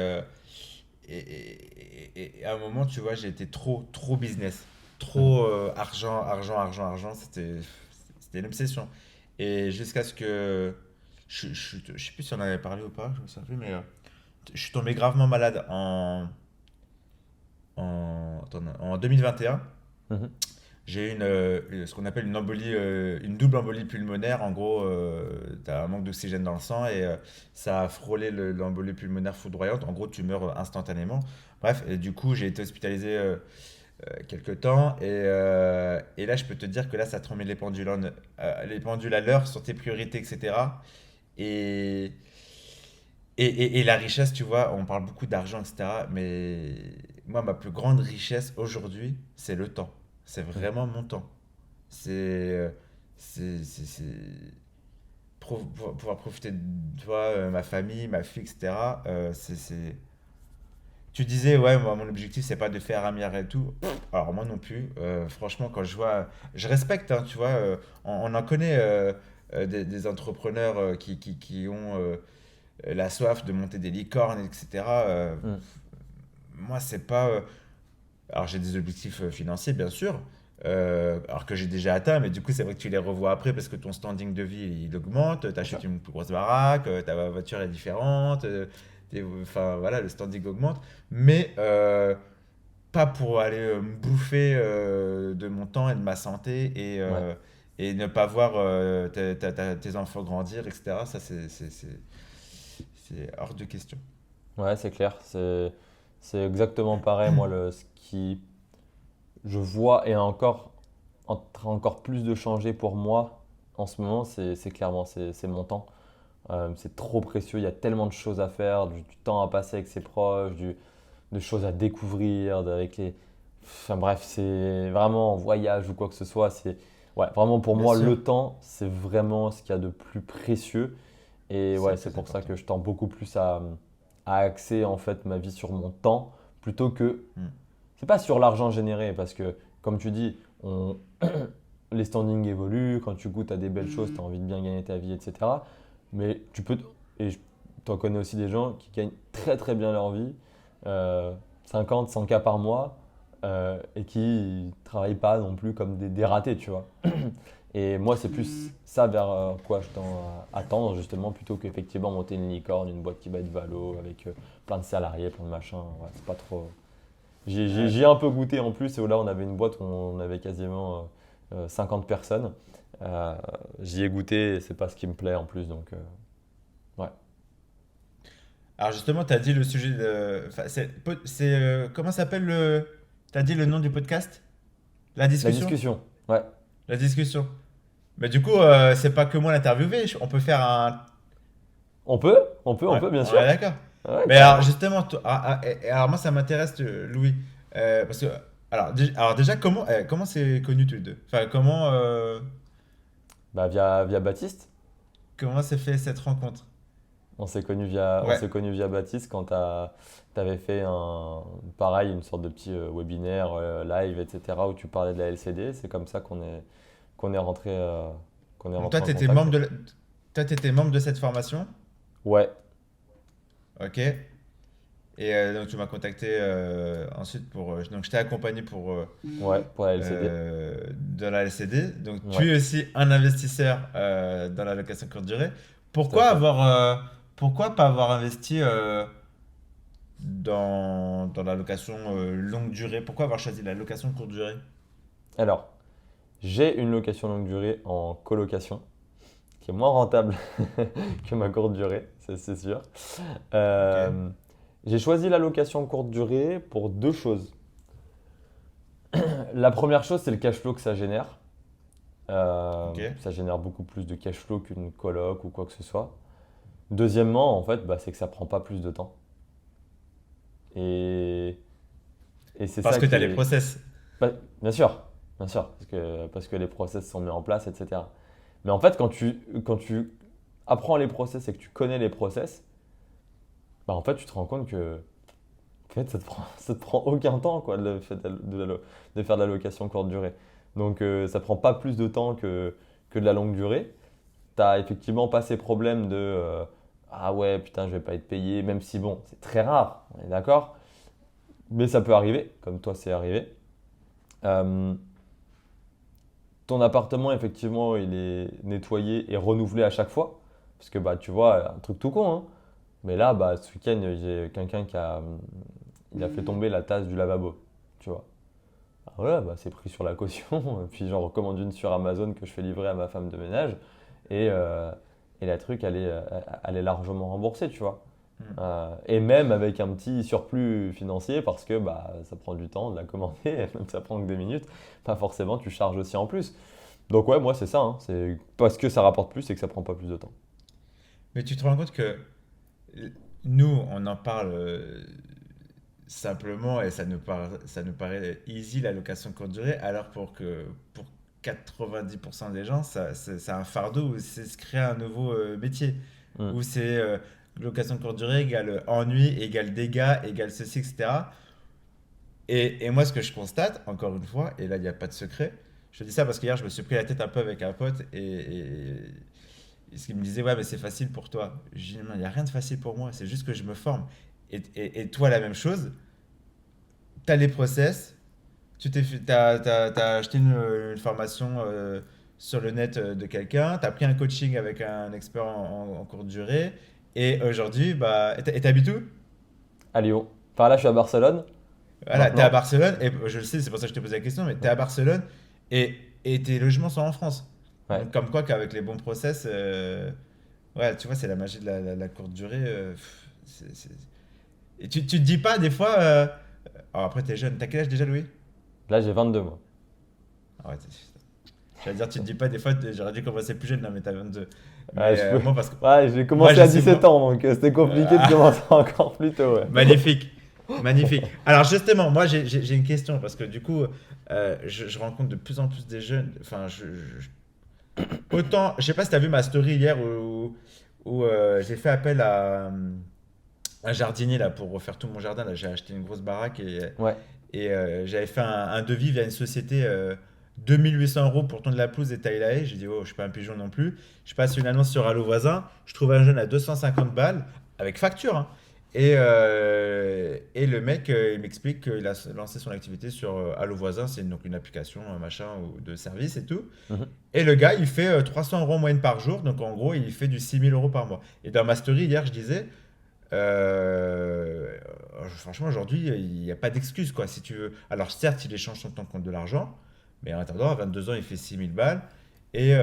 B: à un moment, tu vois, j'ai été trop business.
A: Mhm.
B: Trop argent, argent, argent, argent. C'était une obsession. Et jusqu'à ce que. Je sais plus si on en avait parlé ou pas, je me souviens plus, mais je suis tombé gravement malade en 2021.
A: Mhm.
B: J'ai eu ce qu'on appelle une double embolie pulmonaire. En gros, tu as un manque d'oxygène dans le sang et ça a frôlé l'embolie pulmonaire foudroyante. En gros, tu meurs instantanément. Bref, et du coup, j'ai été hospitalisé quelques temps et là, je peux te dire que là, ça te remet les pendules à l'heure sur tes priorités, etc. Et, et la richesse, tu vois, on parle beaucoup d'argent, etc. Mais moi, ma plus grande richesse aujourd'hui, c'est le temps. C'est
A: Mhm.
B: vraiment mon temps. C'est c'est pouvoir profiter de toi, ma famille, ma fille, etc. Tu disais, ouais, moi, mon objectif, c'est pas de faire un milliard et tout. Alors, moi non plus. Franchement, quand je vois. Je respecte, hein, tu vois. On en connaît des entrepreneurs qui ont la soif de monter des licornes, etc.
A: Mhm.
B: Moi, c'est pas. Alors, j'ai des objectifs financiers, bien sûr, alors que j'ai déjà atteint, mais du coup, c'est vrai que tu les revois après parce que ton standing de vie, il augmente, tu
A: Bien
B: achètes
A: sûr.
B: une plus grosse baraque, ta voiture est différente, enfin, voilà, le standing augmente, mais pas pour aller me bouffer de mon temps et de ma santé
A: Ouais.
B: et ne pas voir tes enfants grandir, etc. Ça, c'est hors de question.
A: Ouais, c'est clair. C'est exactement pareil. Moi, ce qui je vois est encore en train encore plus de changer pour moi en ce moment, c'est clairement c'est mon temps. C'est trop précieux. Il y a tellement de choses à faire, du temps à passer avec ses proches, de choses à découvrir, avec les. Enfin bref, c'est vraiment en voyage ou quoi que ce soit. C'est ouais, vraiment pour
B: Bien
A: moi
B: sûr,
A: le temps, c'est vraiment ce qu'il y a de plus précieux. Et
B: c'est
A: ouais,
B: le
A: c'est
B: plus
A: pour ça
B: important.
A: que je tends beaucoup plus à axer en fait ma vie sur mon temps plutôt que.
B: Hmm.
A: C'est pas sur l'argent généré parce que, comme tu dis, les standings évoluent. Quand tu goûtes à des belles choses, tu as envie de bien gagner ta vie, etc. Mais tu peux. Et je t'en connais aussi des gens qui gagnent très très bien leur vie, 50, 100K par mois, et qui ne travaillent pas non plus comme des ratés, tu vois. Et moi, c'est plus ça vers quoi je tends à tendre, justement, plutôt qu'effectivement monter une licorne, une boîte qui va être valo, avec plein de salariés, plein de machins. Ouais, c'est pas trop.
B: Ouais.
A: J'y ai un peu goûté en plus, et là, on avait une boîte où on avait quasiment 50 personnes. J'y ai goûté, et c'est pas ce qui me plaît en plus, donc ouais.
B: Alors justement, tu as dit le sujet de... Enfin, comment s'appelle le... Tu as dit le nom du podcast? La
A: La
B: discussion?
A: discussion, ouais.
B: La discussion. Mais du coup, c'est pas que moi l'interviewé. On peut faire un...
A: On peut, bien
B: On est
A: sûr.
B: d'accord.
A: Ouais,
B: Mais alors
A: carrément.
B: justement, alors moi ça m'intéresse, Louis. Parce que... alors déjà, comment c'est connu tous les deux? Enfin,
A: Bah, via Baptiste.
B: comment s'est fait cette rencontre?
A: On
B: Ouais,
A: s'est connu via Baptiste quand t'avais fait pareil, une sorte de petit webinaire live, etc., où tu parlais de la LCD. C'est comme ça qu'on est rentré, qu'on est
B: donc
A: rentré en contact, quoi.
B: toi, t'étais membre de cette formation,
A: Ouais,
B: ok? Et donc tu m'as contacté ensuite donc je t'ai accompagné
A: ouais, pour la LCD.
B: dans la LCD. Donc
A: Ouais,
B: tu es aussi un investisseur dans la location courte durée.
A: tout à
B: Pourquoi
A: fait.
B: avoir, pourquoi pas avoir investi dans la location longue durée? Pourquoi avoir choisi la location courte durée?
A: Alors, j'ai une location longue durée en colocation, qui est moins rentable que ma courte durée, c'est sûr.
B: Ok,
A: Euh, j'ai choisi la location courte durée pour deux choses. La première chose, c'est le cash flow que ça génère.
B: ok.
A: Ça génère beaucoup plus de cash flow qu'une coloc ou quoi que ce soit. Deuxièmement, en fait, bah, c'est que ça prend pas plus de temps. Et, et c'est
B: Parce
A: ça
B: que tu
A: qui
B: as les
A: est.
B: process.
A: Bah, bien sûr, parce que les process sont mis en place, etc. Mais en fait, quand tu apprends les process et que tu connais les process, bah, en fait, tu te rends compte que en fait, ça te prend aucun temps quoi, de faire de la location courte durée. Donc, ça prend pas plus de temps que de la longue durée. T'as effectivement pas ces problèmes de ah ouais, putain, je vais pas être payé, même si bon, c'est très rare, on est d'accord, mais ça peut arriver, comme toi, c'est arrivé. Euh, ton appartement, effectivement, il est nettoyé et renouvelé à chaque fois, parce que bah, tu vois, un truc tout con, hein, mais là, bah, ce week-end, j'ai quelqu'un il a fait tomber la tasse du lavabo, tu vois. Alors voilà, bah, c'est pris sur la caution, puis j'en recommande une sur Amazon que je fais livrer à ma femme de ménage, et, euh, et la truc, elle est largement remboursée, tu vois.
B: Hmm.
A: Et même avec un petit surplus financier, parce que bah, ça prend du temps de la commander, même ça prend que des minutes, pas forcément, tu charges aussi en plus. Donc ouais, moi c'est ça, hein, c'est parce que ça rapporte plus et que ça prend pas plus de temps.
B: Mais tu te rends compte que nous, on en parle simplement et ça nous paraît easy la location courte durée, alors pour 90% des gens, c'est un fardeau où c'est se créer un nouveau métier,
A: Mm.
B: où c'est location courte durée égale ennui, égale dégâts, égale ceci, etc. Et moi, ce que je constate, encore une fois, et là, il n'y a pas de secret, je dis ça parce qu'hier, je me suis pris la tête un peu avec un pote et ce qu'il me disait, ouais, mais c'est facile pour toi. Je dis, non, il n'y a rien de facile pour moi, c'est juste que je me forme. Et toi, la même chose, tu as les process, t'as acheté une formation sur le net de quelqu'un, tu as pris un coaching avec un expert en courte durée, et aujourd'hui, bah, et t'habites où?
A: À Lyon. Enfin là, je suis à Barcelone
B: Voilà, tu es à
A: maintenant.
B: Barcelone, et je le sais, c'est pour ça que je te pose la question, mais tu es
A: Ouais.
B: à Barcelone, et tes logements sont en France.
A: Ouais.
B: Donc, comme quoi qu'avec les bons process, ouais, tu vois, c'est la magie de la courte durée. Et tu te dis pas des fois. Alors après, t'es jeune. T'as quel âge déjà, Louis?
A: Là, j'ai 22 mois.
B: Ah ouais, j'allais dire, tu te dis pas des fois, j'aurais dû commencer plus jeune, non, mais t'as 22.
A: Ouais,
B: Mais moi, parce que
A: ouais, j'ai
B: moi,
A: commencé
B: je
A: à
B: sais,
A: 17
B: moi.
A: ans, donc c'était compliqué de
B: Ah,
A: commencer encore plus tôt, ouais.
B: magnifique. Magnifique. Alors, justement, moi, j'ai une question, parce que du coup, je rencontre de plus en plus des jeunes. Enfin, autant, je sais pas si t'as vu ma story hier où j'ai fait appel à un jardinier là pour refaire tout mon jardin. Là, j'ai acheté une grosse baraque
A: Ouais.
B: et j'avais fait un devis via une société 2 800 € pour tondre la pelouse et tailler la haie. J'ai dit, oh, je suis pas un pigeon non plus. Je passe une annonce sur Allo Voisin. Je trouve un jeune à 250 balles avec facture, hein. Et le mec, il m'explique qu'il a lancé son activité sur Allo Voisin. C'est donc une application, un machin ou de service et tout.
A: Mhm.
B: Et le gars, il fait 300 € en moyenne par jour. Donc en gros, il fait du 6 000 € par mois. Et dans ma story hier, je disais. Euh, Franchement, aujourd'hui, il n'y a pas d'excuse, quoi, si tu veux. Alors, certes, il échange son temps contre de l'argent, mais en attendant, à 22 ans, il fait 6 000 balles. Et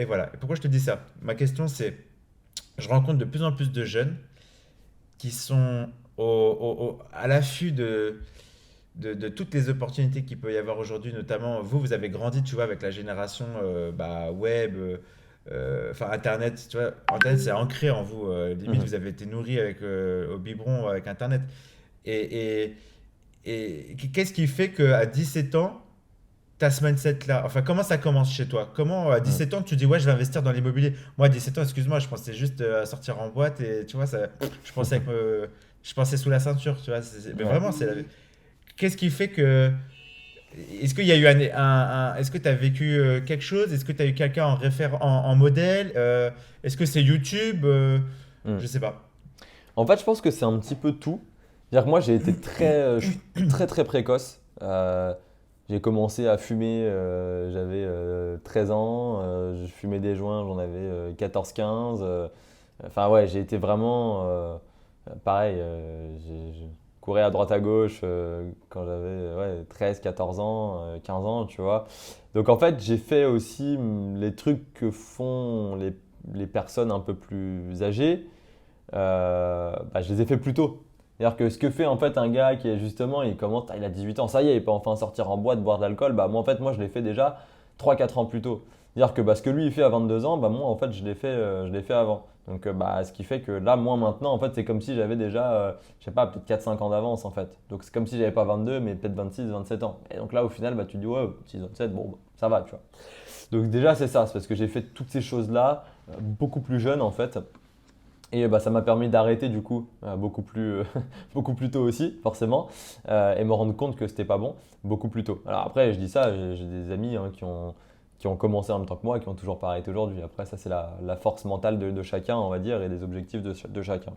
B: voilà. Et pourquoi je te dis ça? Ma question, c'est, je rencontre de plus en plus de jeunes qui sont à l'affût de toutes les opportunités qu'il peut y avoir aujourd'hui, notamment vous avez grandi, tu vois, avec la génération web, enfin Internet, tu vois, Internet c'est ancré en vous, limite
A: Mhm.
B: vous avez été nourri avec, au biberon avec Internet. Et, et, et qu'est-ce qui fait qu'à 17 ans, t'as ce mindset-là? Enfin, comment ça commence chez toi? Comment à
A: Mhm.
B: 17 ans tu dis ouais, je vais investir dans l'immobilier? Moi, à 17 ans, excuse-moi, je pensais juste à sortir en boîte et tu vois, ça, je pensais je pensais sous la ceinture, tu vois. Mais
A: Ouais.
B: vraiment, qu'est-ce qui fait que. Est-ce qu'il y a eu est-ce que tu as vécu quelque chose? Est-ce que tu as eu quelqu'un en modèle? Est-ce que c'est YouTube?
A: Mhm.
B: Je sais pas.
A: En fait, je pense que c'est un petit peu tout. C'est-à-dire que moi, je suis très très précoce. J'ai commencé à fumer, j'avais 13 ans. Je fumais des joints, j'en avais 14-15. Enfin ouais, j'ai été vraiment pareil. Je courais à droite à gauche quand j'avais ouais, 13, 14 ans, 15 ans, tu vois. Donc en fait, j'ai fait aussi les trucs que font les personnes un peu plus âgées. Je les ai fait plus tôt. C'est-à-dire que ce que fait en fait un gars qui est justement, il commence, il a 18 ans, ça y est, il peut enfin sortir en boîte, boire de l'alcool, bah moi en fait, moi je l'ai fait déjà 3 4 ans plus tôt. C'est-à-dire que ce que lui il fait à 22 ans, bah moi en fait je l'ai fait avant. Donc ce qui fait que là, moi maintenant, en fait, c'est comme si j'avais déjà, je sais pas, peut-être 4 5 ans d'avance en fait. Donc c'est comme si j'avais pas 22, mais peut-être 26 27 ans. Et donc là, au final, bah, tu te dis, ouais, 26, 27, bon, bah, ça va, tu vois. Donc déjà, c'est ça, c'est parce que j'ai fait toutes ces choses-là beaucoup plus jeune en fait. Et ça m'a permis d'arrêter du coup beaucoup plus tôt aussi, forcément, et me rendre compte que c'était pas bon beaucoup plus tôt. Alors après, je dis ça, j'ai des amis hein, qui ont commencé en même temps que moi et qui ont toujours pas arrêté aujourd'hui. Après, ça, c'est la force mentale de chacun, on va dire, et des objectifs de chacun.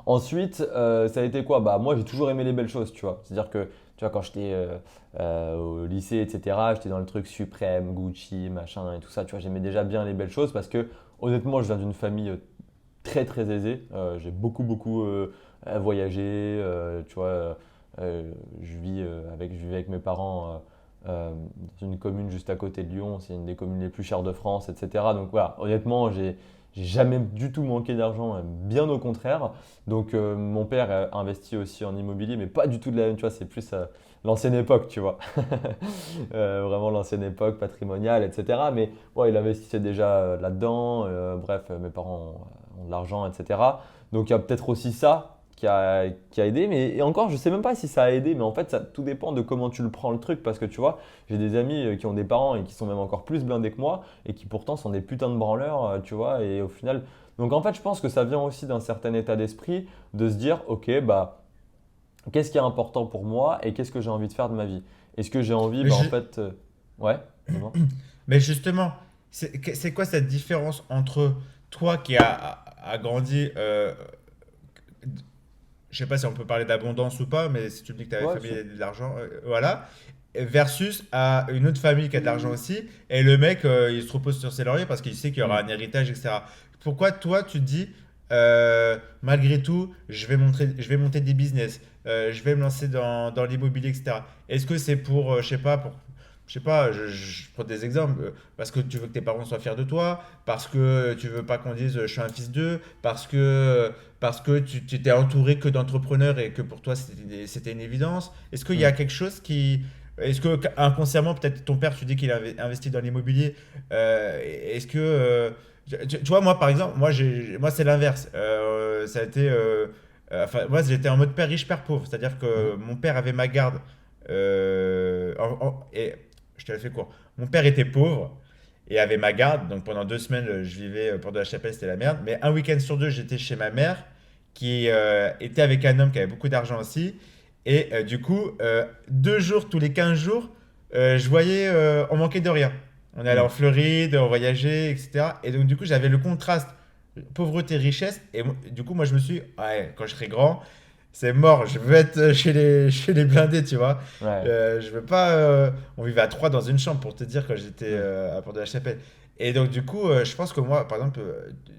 A: Ensuite, ça a été quoi? Bah, moi, j'ai toujours aimé les belles choses, tu vois. C'est-à-dire que, tu vois, quand j'étais au lycée, etc., j'étais dans le truc suprême, Gucci, machin et tout ça, tu vois, j'aimais déjà bien les belles choses parce que, honnêtement, je viens d'une famille très très aisé. J'ai beaucoup voyagé. Tu vois, je vivais avec mes parents dans une commune juste à côté de Lyon. C'est une des communes les plus chères de France, etc. Donc voilà, honnêtement, j'ai jamais du tout manqué d'argent, bien au contraire. Donc mon père a investi aussi en immobilier, mais pas du tout de la même, tu vois, c'est plus l'ancienne époque, tu vois. Vraiment l'ancienne époque patrimoniale, etc. Mais bon, il investissait déjà là-dedans. Bref, mes parents ont de l'argent, etc. Donc il y a peut-être aussi ça qui a aidé. Mais et encore, je sais même pas si ça a aidé, mais en fait, ça tout dépend de comment tu le prends le truc. Parce que tu vois, j'ai des amis qui ont des parents et qui sont même encore plus blindés que moi et qui pourtant sont des putains de branleurs, tu vois. Et au final, donc en fait, je pense que ça vient aussi d'un certain état d'esprit de se dire, ok, bah, qu'est-ce qui est important pour moi et qu'est-ce que j'ai envie de faire de ma vie? Est-ce que j'ai envie,
B: Mais,
A: bah en
B: ju-
A: fait, ouais, dis-moi.
B: mais justement, c'est quoi cette différence entre toi qui a grandi, je sais pas si on peut parler d'abondance ou pas, mais si tu me dis que tu avais
A: Ouais,
B: famille et de l'argent, voilà, versus à une autre famille qui a de l'argent aussi, et le mec, il se repose sur ses lauriers parce qu'il sait qu'il y aura
A: hmm.
B: un héritage, etc. Pourquoi toi, tu te dis, malgré tout, je vais monter des business, je vais me lancer dans l'immobilier, etc. Est-ce que c'est pour, je sais pas, je prends des exemples, parce que tu veux que tes parents soient fiers de toi, parce que tu veux pas qu'on dise je suis un fils d'eux, parce que tu t'étais entouré que d'entrepreneurs et que pour toi c'était une évidence. Est-ce qu'il y
A: Hmm.
B: a quelque chose qui. Est-ce que inconsciemment, peut-être ton père, tu dis qu'il a investi dans l'immobilier. Est-ce que. Tu vois, moi par exemple, moi c'est l'inverse. Ça a été. Enfin, moi j'étais en mode père riche, père pauvre. C'est-à-dire que
A: Mhm.
B: mon père avait ma garde. Et je te la fais court. Mon père était pauvre et avait ma garde. Donc pendant 2 semaines, je vivais pour de la chapelle, c'était la merde. Mais un week-end sur deux, j'étais chez ma mère qui était avec un homme qui avait beaucoup d'argent aussi. Et du coup, 2 jours tous les 15 jours, je voyais, on manquait de rien. On allait en
A: Hmm.
B: Floride, on voyageait, etc. Et donc du coup, j'avais le contraste pauvreté, richesse. Et du coup, moi, je me suis dit, ouais, quand je serai grand, c'est mort, je veux être chez les blindés, tu vois.
A: Ouais.
B: Je veux pas. On vivait à trois dans une chambre pour te dire quand j'étais
A: Hmm.
B: à Port de la Chapelle. Et donc, du coup, je pense que moi, par exemple,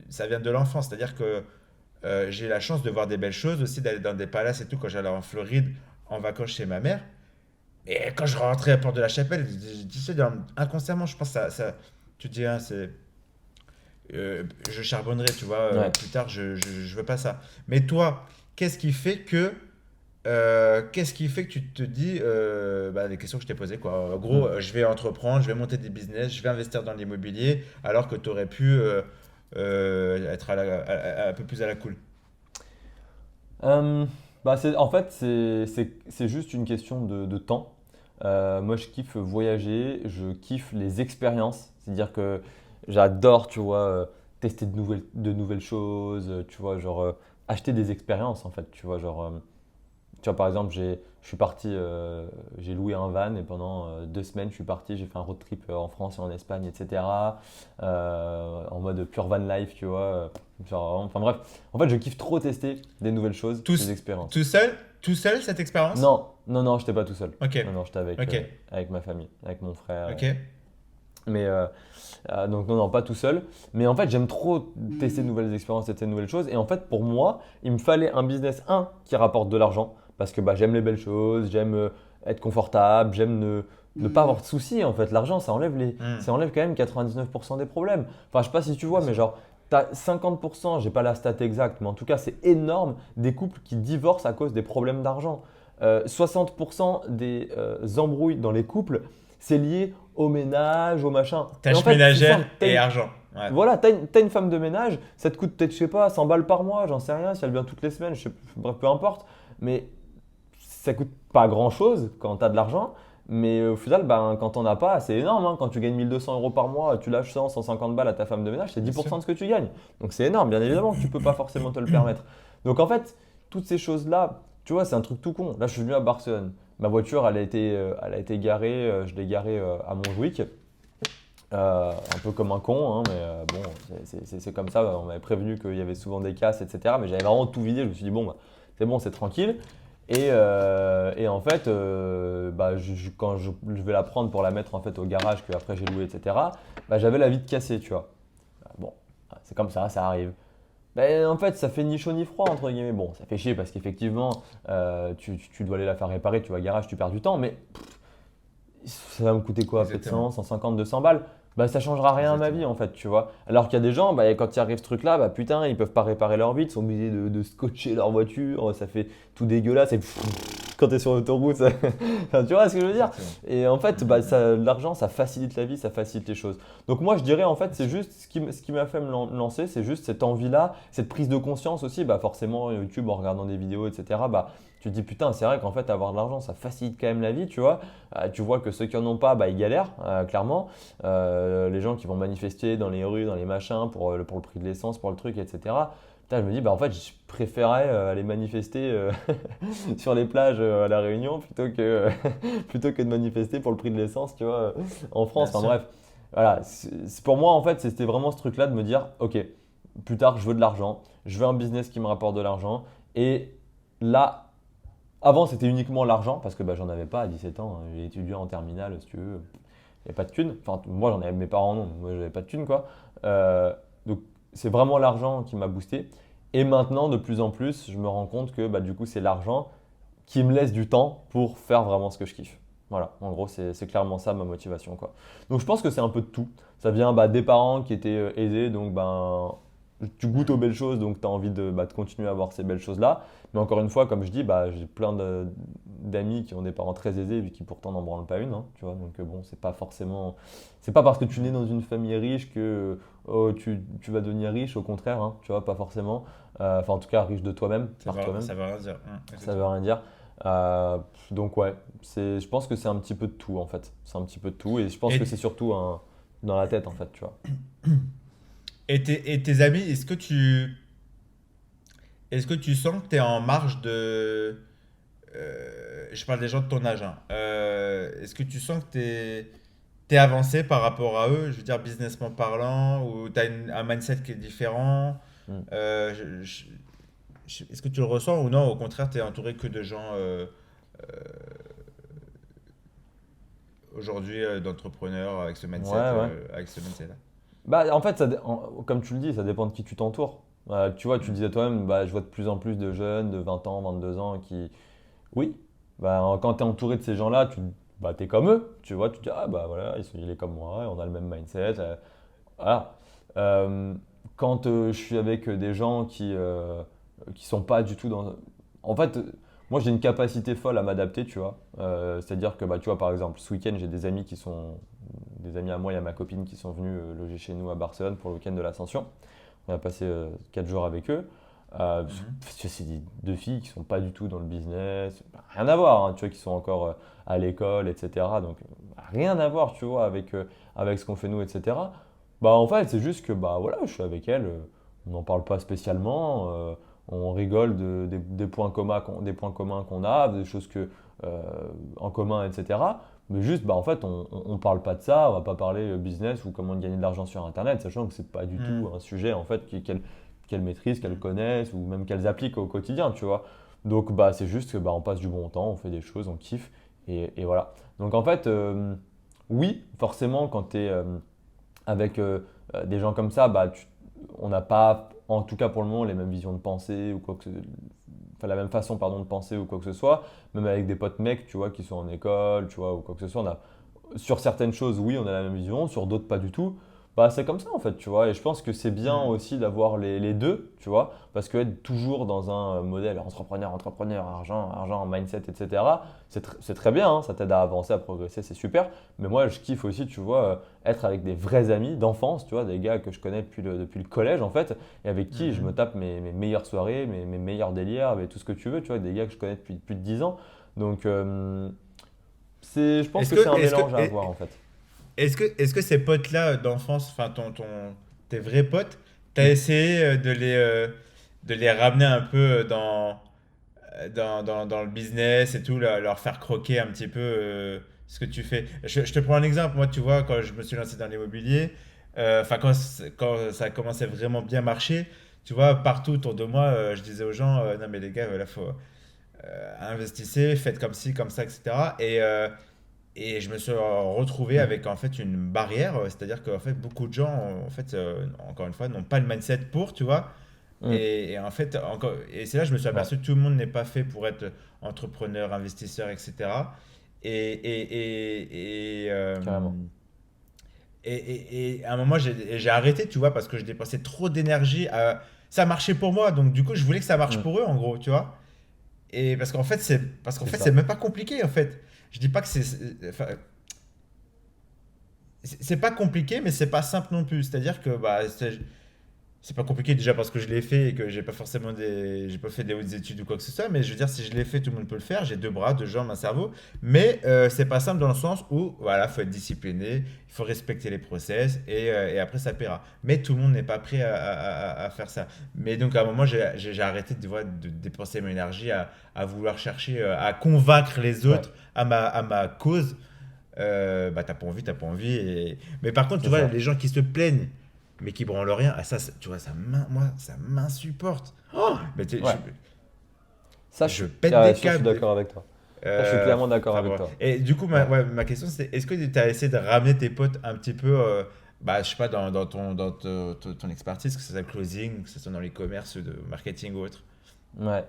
B: ça vient de l'enfance. C'est-à-dire que j'ai eu la chance de voir des belles choses, aussi d'aller dans des palaces et tout quand j'allais en Floride en vacances chez ma mère. Et quand je rentrais à Port de la Chapelle, tu sais, inconsciemment, je pense que tu te dis, hein, je charbonnerai, tu vois,
A: Ouais.
B: plus tard, je veux pas ça. Mais toi, qu'est-ce qui fait que tu te dis les questions que je t'ai posées quoi. En gros,
A: Mm.
B: je vais entreprendre, je vais monter des business, je vais investir dans l'immobilier, alors que tu aurais pu être un peu plus à la cool.
A: Euh, en fait, c'est juste une question de temps. Moi, je kiffe voyager, je kiffe les expériences. C'est-à-dire que j'adore, tu vois, tester de nouvelles choses, tu vois, genre acheter des expériences, en fait, tu vois, genre. Tu vois, par exemple, je suis parti, j'ai loué un van et pendant 2 semaines, je suis parti, j'ai fait un road trip en France et en Espagne, etc. En mode pure van life, tu vois. Enfin bref, en fait, je kiffe trop tester des nouvelles choses,
B: Tout,
A: des expériences.
B: tout seul, tout seul cette expérience?
A: Non, non, non, j'étais pas tout seul.
B: Ok,
A: Non, non, j'étais
B: ok,
A: avec ma famille, avec mon frère.
B: ok.
A: Mais donc non, non, pas tout seul. Mais en fait, j'aime trop tester de nouvelles expériences, tester de nouvelles choses. Et en fait, pour moi, il me fallait un business, qui rapporte de l'argent. Parce que j'aime les belles choses, j'aime être confortable, j'aime ne pas avoir de soucis. En fait, l'argent,
B: Hmm,
A: ça enlève quand même 99% des problèmes. Enfin, je sais pas si tu vois,
B: bien
A: mais
B: sûr.
A: genre, tu as 50%, j'ai pas la stat exacte, mais en tout cas, c'est énorme, des couples qui divorcent à cause des problèmes d'argent. 60% des embrouilles dans les couples, c'est lié au ménage, au machin. Et en
B: Tâches
A: fait, c'est
B: ménagères
A: simple.
B: et argent. Ouais,
A: Voilà, t'as une femme de ménage, ça te coûte peut-être, je sais pas, 100 balles par mois, j'en sais rien, si elle vient toutes les semaines, bref, peu importe. Mais ça coûte pas grand-chose quand t'as de l'argent. Mais au final, quand t'en as pas, c'est énorme, hein. Quand tu gagnes 1 200 € par mois, tu lâches 150 balles à ta femme de ménage, c'est
B: bien sûr.
A: 10% de ce que tu gagnes. Donc c'est énorme, bien évidemment que tu peux pas forcément te le permettre. Donc en fait, toutes ces choses-là, tu vois, c'est un truc tout con. Là, je suis venu à Barcelone. Ma voiture, elle a été garée, je l'ai garée à Montjuic. Un peu comme un con, hein, mais bon, c'est comme ça. On m'avait prévenu qu'il y avait souvent des casses, etc. Mais j'avais vraiment tout vidé. Je me suis dit, c'est bon, c'est tranquille. Et en fait, quand je vais la prendre pour la mettre en fait, au garage que après j'ai loué, etc., j'avais la vitre cassée, tu vois. Bon, c'est comme ça arrive. En fait, ça fait ni chaud ni froid, entre guillemets. Bon, ça fait chier parce qu'effectivement, tu dois aller la faire réparer, tu vas au garage, tu perds du temps, mais ça va me coûter quoi? Peut-être
B: Exactement.
A: 100, 150, 200 balles. Ça changera rien à ma vie
B: Exactement.
A: en fait, tu vois. Alors qu'il y a des gens, quand il arrive ce truc-là, putain, ils peuvent pas réparer leur vitre, ils sont obligés de scotcher leur voiture, ça fait tout dégueulasse. Et quand tu es sur l'autoroute, enfin, tu vois ce que je veux dire?
B: Exactement.
A: Et en fait, l'argent, ça facilite la vie, ça facilite les choses. Donc moi, je dirais en fait,
B: Bien
A: c'est
B: sûr.
A: juste ce qui m'a fait me lancer, c'est juste cette envie-là, cette prise de conscience aussi. Forcément, YouTube, en regardant des vidéos, etc., tu te dis putain, c'est vrai qu'en fait, avoir de l'argent, ça facilite quand même la vie, tu vois. Tu vois que ceux qui en ont pas, ils galèrent, clairement. Les gens qui vont manifester dans les rues, dans les machins, pour le prix de l'essence, pour le truc, etc. Putain, je me dis, en fait, je préférais aller manifester sur les plages à La Réunion plutôt que de manifester pour le prix de l'essence, tu vois, en France.
B: Bien
A: Enfin
B: sûr.
A: bref, voilà. Pour moi, en fait, c'était vraiment ce truc-là de me dire, ok, plus tard, je veux de l'argent, je veux un business qui me rapporte de l'argent. Et là, avant, c'était uniquement l'argent parce que j'en avais pas à 17 ans, hein. J'ai étudié en terminale, si tu veux. Il n'y a pas de thunes. Enfin, moi, j'en avais, mes parents non, moi, j'avais pas de thunes, quoi. Donc, c'est vraiment l'argent qui m'a boosté. Et maintenant, de plus en plus, je me rends compte que du coup, c'est l'argent qui me laisse du temps pour faire vraiment ce que je kiffe. Voilà, en gros, c'est clairement ça ma motivation, quoi. Donc, je pense que c'est un peu de tout. Ça vient des parents qui étaient aisés, donc tu goûtes aux
B: Hmm.
A: belles choses, donc tu as envie de continuer à avoir ces belles choses-là. Mais encore une fois, comme je dis, j'ai plein d'amis qui ont des parents très aisés, vu qui pourtant n'en branlent pas une, hein, tu vois. Donc bon, c'est pas parce que tu nais dans une famille riche que oh, tu vas devenir riche, au contraire, hein, tu vois, pas forcément. Enfin, en tout cas, riche de toi-même, par toi-même,
B: Ça veut rien dire.
A: ça veut
B: Exactement.
A: rien dire. Euh, donc ouais, je pense que c'est un petit peu de tout en fait. C'est un petit peu de tout et je pense que c'est
B: Et,
A: surtout dans la tête en fait, tu vois.
B: et tes amis, est-ce que tu sens que tu es en marge je parle des gens de ton âge, hein. Est-ce que tu sens que t'es avancé par rapport à eux, je veux dire businessment parlant, ou tu as un mindset qui est différent?
A: Mm.
B: Euh, je- je- Est-ce que tu le ressens ou non? Au contraire, tu es entouré que de gens aujourd'hui d'entrepreneurs
A: Ouais, ouais.
B: avec ce mindset-là.
A: En fait, comme tu le dis, ça dépend de qui tu t'entoures. Tu vois, tu
B: Mm.
A: disais toi-même, je vois de plus en plus de jeunes de 20 ans, 22 ans qui. Oui, quand tu es entouré de ces gens-là, t'es comme eux. Tu vois, tu te dis, ah voilà, il est comme moi, on a le même mindset. Voilà. Euh, quand je suis avec des gens qui qui sont pas du tout dans. En fait, moi j'ai une capacité folle à m'adapter, tu vois. C'est-à-dire que, bah, tu vois, par exemple, ce week-end, j'ai des amis qui sont. Des amis à moi et à ma copine qui sont venus loger chez nous à Barcelone pour le week-end de l'Ascension. On a passé 4 jours avec eux.
B: Mhm.
A: Parce que c'est deux filles qui sont pas du tout dans le business, bah, rien à voir, hein, tu vois, qui sont encore à l'école, etc. Donc rien à voir, tu vois, avec ce qu'on fait nous, etc. Bah en fait, c'est juste que bah voilà, je suis avec elles, on n'en parle pas spécialement, on rigole des points communs des points communs qu'on a, des choses euh, en commun, etc. Mais juste, bah en fait, on parle pas de ça, on va pas parler business ou comment gagner de l'argent sur Internet, sachant que c'est pas du tout
B: Mhm.
A: un sujet en fait qu'elles maîtrisent, qu'elles
B: Mhm.
A: connaissent ou même qu'elles appliquent au quotidien, tu vois. Donc bah c'est juste que bah on passe du bon temps, on fait des choses, on kiffe et voilà. Donc en fait, oui, forcément quand tu es avec des gens comme ça, bah on n'a pas, en tout cas pour le moment, les mêmes visions de pensée ou quoi que ce enfin la même façon pardon de penser ou quoi que ce soit, même avec des potes mecs, tu vois, qui sont en école, tu vois, ou quoi que ce soit, sur certaines choses, oui, on a la même vision, sur d'autres, pas du tout. Bah, c'est comme ça en fait, tu vois. Et je pense que c'est bien
B: Mhm.
A: aussi d'avoir les deux, tu vois, parce que être toujours dans un modèle entrepreneur, entrepreneur, argent, argent, mindset, etc., c'est très bien, hein, ça t'aide à avancer, à progresser, c'est super. Mais moi, je kiffe aussi, tu vois, être avec des vrais amis d'enfance, tu vois, des gars que je connais depuis le collège en fait, et avec qui je me
B: Mhm.
A: tape mes meilleures soirées, mes meilleurs délires, tout ce que tu veux, tu vois, des gars que je connais depuis plus de 10 ans. Donc, je pense
B: Est-ce
A: que c'est
B: que,
A: un
B: est-ce que,
A: mélange à avoir en fait.
B: est-ce que ces potes-là d'enfance, enfin tes vrais potes, t'as essayé de les ramener un peu dans le business et tout, leur faire croquer un petit peu ce que tu fais. Je te prends un exemple. Moi, tu vois, quand je me suis lancé dans l'immobilier, enfin, quand ça a commencé à vraiment bien marcher, tu vois, partout autour de moi, je disais aux gens, non, mais les gars, là, faut investissez, faites comme ci, comme ça, etc. Et je me suis retrouvé
A: Hmm.
B: avec en fait une barrière, c'est-à-dire qu'en fait beaucoup de gens, en fait, encore une fois, n'ont pas le mindset pour, tu vois.
A: Hmm.
B: Et en fait, et c'est là que je me suis
A: Ouais,
B: aperçu que tout le monde n'est pas fait pour être entrepreneur, investisseur, etc. Et, et, et, et, euh,
A: carrément.
B: et à un moment, j'ai arrêté, tu vois, parce que je dépensais trop d'énergie. Ça marchait pour moi, donc du coup, je voulais que ça marche
A: Hmm.
B: pour eux, en gros, tu vois. Et parce qu'en fait,
A: C'est
B: c'est
A: ça.
B: même pas compliqué, en fait. Je dis pas que enfin, c'est pas compliqué, mais c'est pas simple non plus. C'est-à-dire que bah, c'est pas compliqué déjà parce que je l'ai fait et que j'ai pas fait des hautes études ou quoi que ce soit. Mais je veux dire, si je l'ai fait, tout le monde peut le faire. J'ai deux bras, deux jambes, un cerveau. Mais c'est pas simple dans le sens où, voilà, faut être discipliné, il faut respecter les process et après ça paiera. Mais tout le monde n'est pas prêt à faire ça. Mais donc à un moment, j'ai arrêté de dépenser mon énergie à vouloir chercher, à convaincre les
A: Ouais,
B: autres à ma cause. Bah t'as pas envie, t'as pas envie. Mais par contre, tu
A: c'est
B: vois,
A: ça.
B: les gens qui se plaignent, mais qui branlent rien, ah, ça, tu vois, moi, ça m'insupporte. Oh, mais
A: Ouais. Ça,
B: je pète des
A: ça, je suis
B: câbles.
A: d'accord avec toi. Ça, je suis clairement d'accord
B: Enfin
A: avec
B: bon.
A: toi.
B: Et du coup,
A: Ouais.
B: ma question, c'est est-ce que tu as essayé de ramener tes potes un petit peu, bah, je sais pas, dans ton expertise, que ce soit le closing, que ce soit dans les commerces de marketing ou autre?
A: Ouais.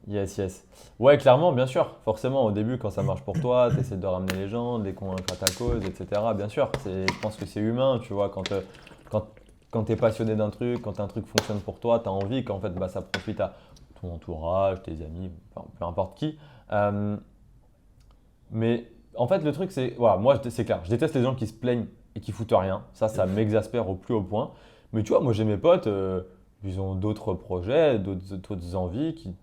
A: Yes, yes. Ouais, clairement, bien sûr. Forcément, au début, quand ça marche pour toi, tu essaies de ramener les gens, de les convaincre à ta cause, etc. Bien sûr, je pense que c'est humain, tu vois. Quand, quand tu es passionné d'un truc, quand un truc fonctionne pour toi, tu as envie qu'en fait, bah, ça profite à ton entourage, tes amis, enfin, peu importe qui. Euh, mais en fait, le truc, c'est. Voilà, moi, c'est clair. Je déteste les gens qui se plaignent et qui foutent rien.
B: De
A: Ça
B: ouf.
A: m'exaspère au plus haut point. Mais tu vois, moi, j'ai mes potes, ils ont d'autres projets, d'autres envies qui,